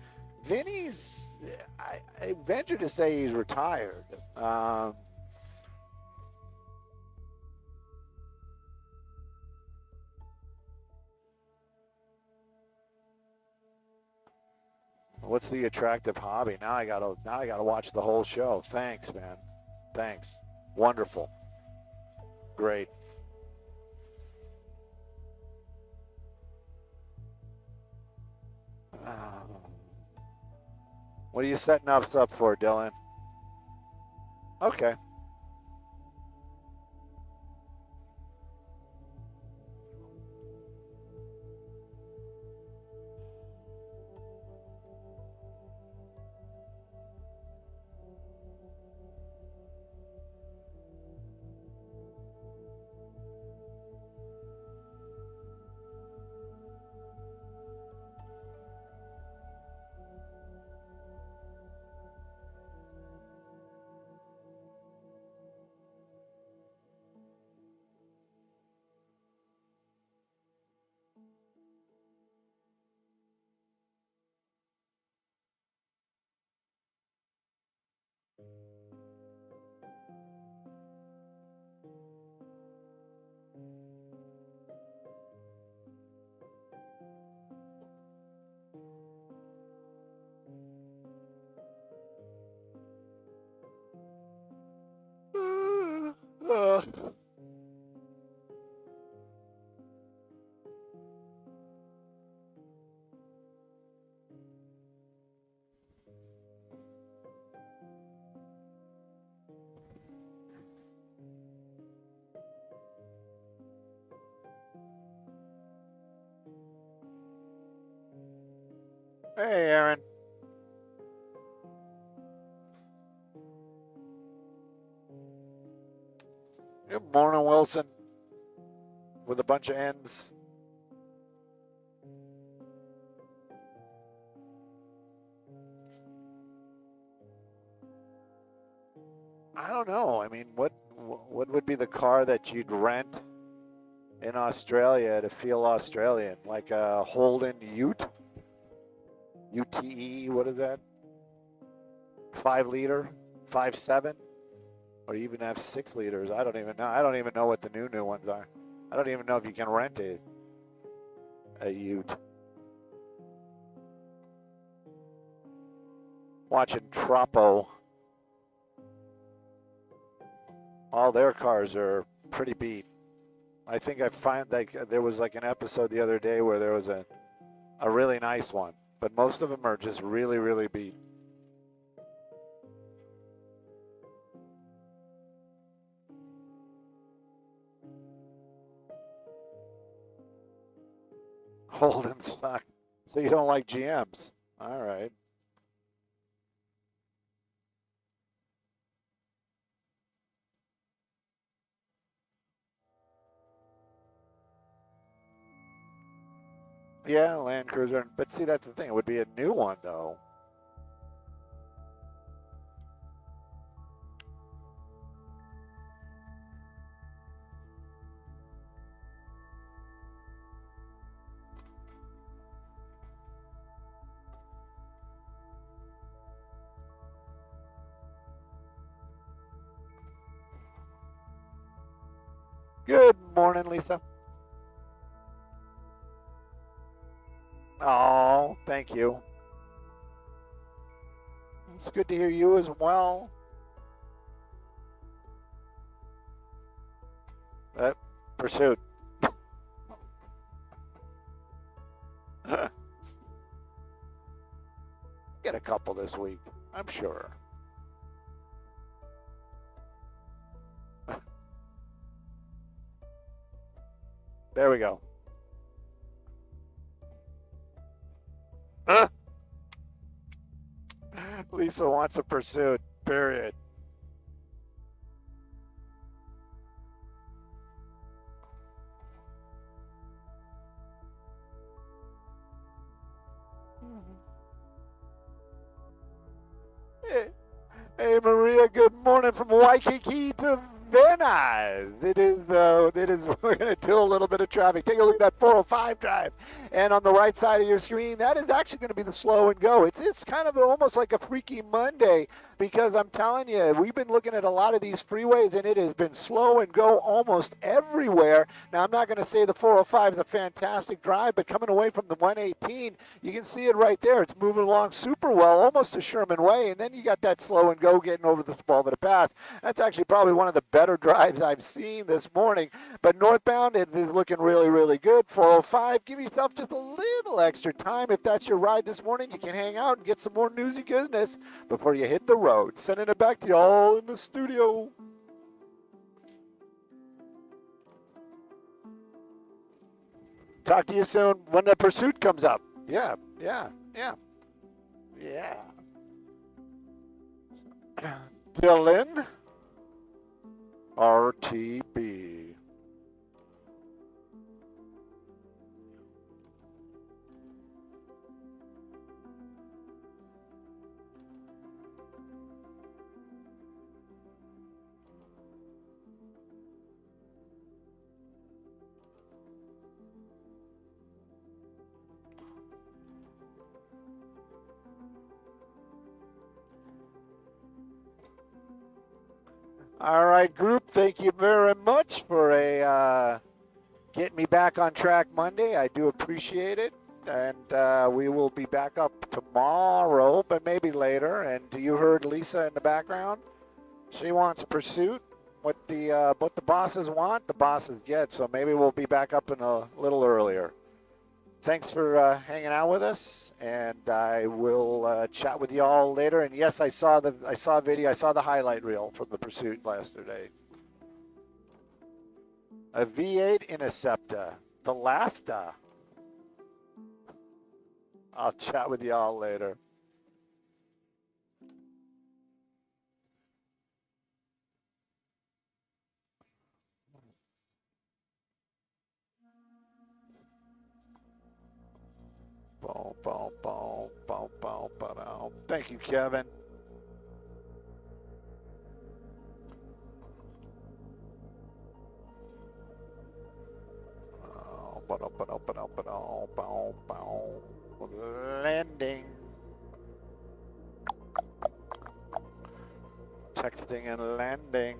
Vinny's, I venture to say he's retired. What's the attractive hobby? Now I gotta watch the whole show. Thanks, man. Thanks. Wonderful. Great. What are you setting us up for, Dylan? Okay. Hey, Aaron. Good morning, Wilson. With a bunch of N's. I don't know. I mean, what would be the car that you'd rent in Australia to feel Australian? Like a Holden Ute? UTE, what is that? 5 liter? 5.7? Or you even have 6 liters? I don't even know. I don't even know what the new ones are. I don't even know if you can rent a Ute. Watching Troppo. All their cars are pretty beat. I think I find like there was like an episode the other day where there was a really nice one, but most of them are just really, really beat. Holden stock. So you don't like GMs? All right. Yeah, Land Cruiser. But see, that's the thing. It would be a new one, though. Good morning, Lisa. Oh, thank you. It's good to hear you as well. Pursuit. Get a couple this week, I'm sure. There we go. Lisa wants a Pursuit, period. Hey, Maria, good morning from Waikiki to Venice. It is, we're going to do a little bit of traffic. Take a look at that 405 drive. And on the right side of your screen, that is actually going to be the slow and go. It's kind of almost like a freaky Monday because I'm telling you, we've been looking at a lot of these freeways and it has been slow and go almost everywhere. Now, I'm not going to say the 405 is a fantastic drive, but coming away from the 118, you can see it right there. It's moving along super well, almost to Sherman Way, and then you got that slow and go getting over the Spalvita Pass. That's actually probably one of the better drives I've seen this morning. But northbound, it is looking really, really good. 405, give yourself just a little extra time. If that's your ride this morning, you can hang out and get some more newsy goodness before you hit the road. Sending it back to y'all in the studio. Talk to you soon when the pursuit comes up. Yeah. Dylan, RTB. All right, group, thank you very much for getting me back on track Monday. I do appreciate it. And we will be back up tomorrow, but maybe later. And you heard Lisa in the background? She wants pursuit. What the bosses want, the bosses get. So maybe we'll be back up in a little earlier. Thanks for hanging out with us, and I will chat with you all later. And yes, I saw a video. I saw the highlight reel from the pursuit yesterday. A V8 Interceptor, the Lasta. I'll chat with you all later. Thank you, Kevin. Landing. Texting and landing.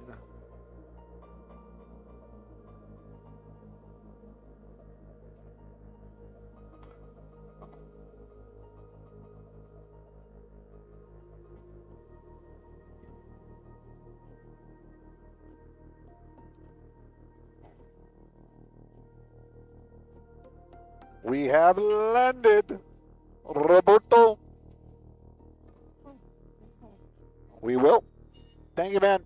We have landed, Roberto. We will. Thank you, man.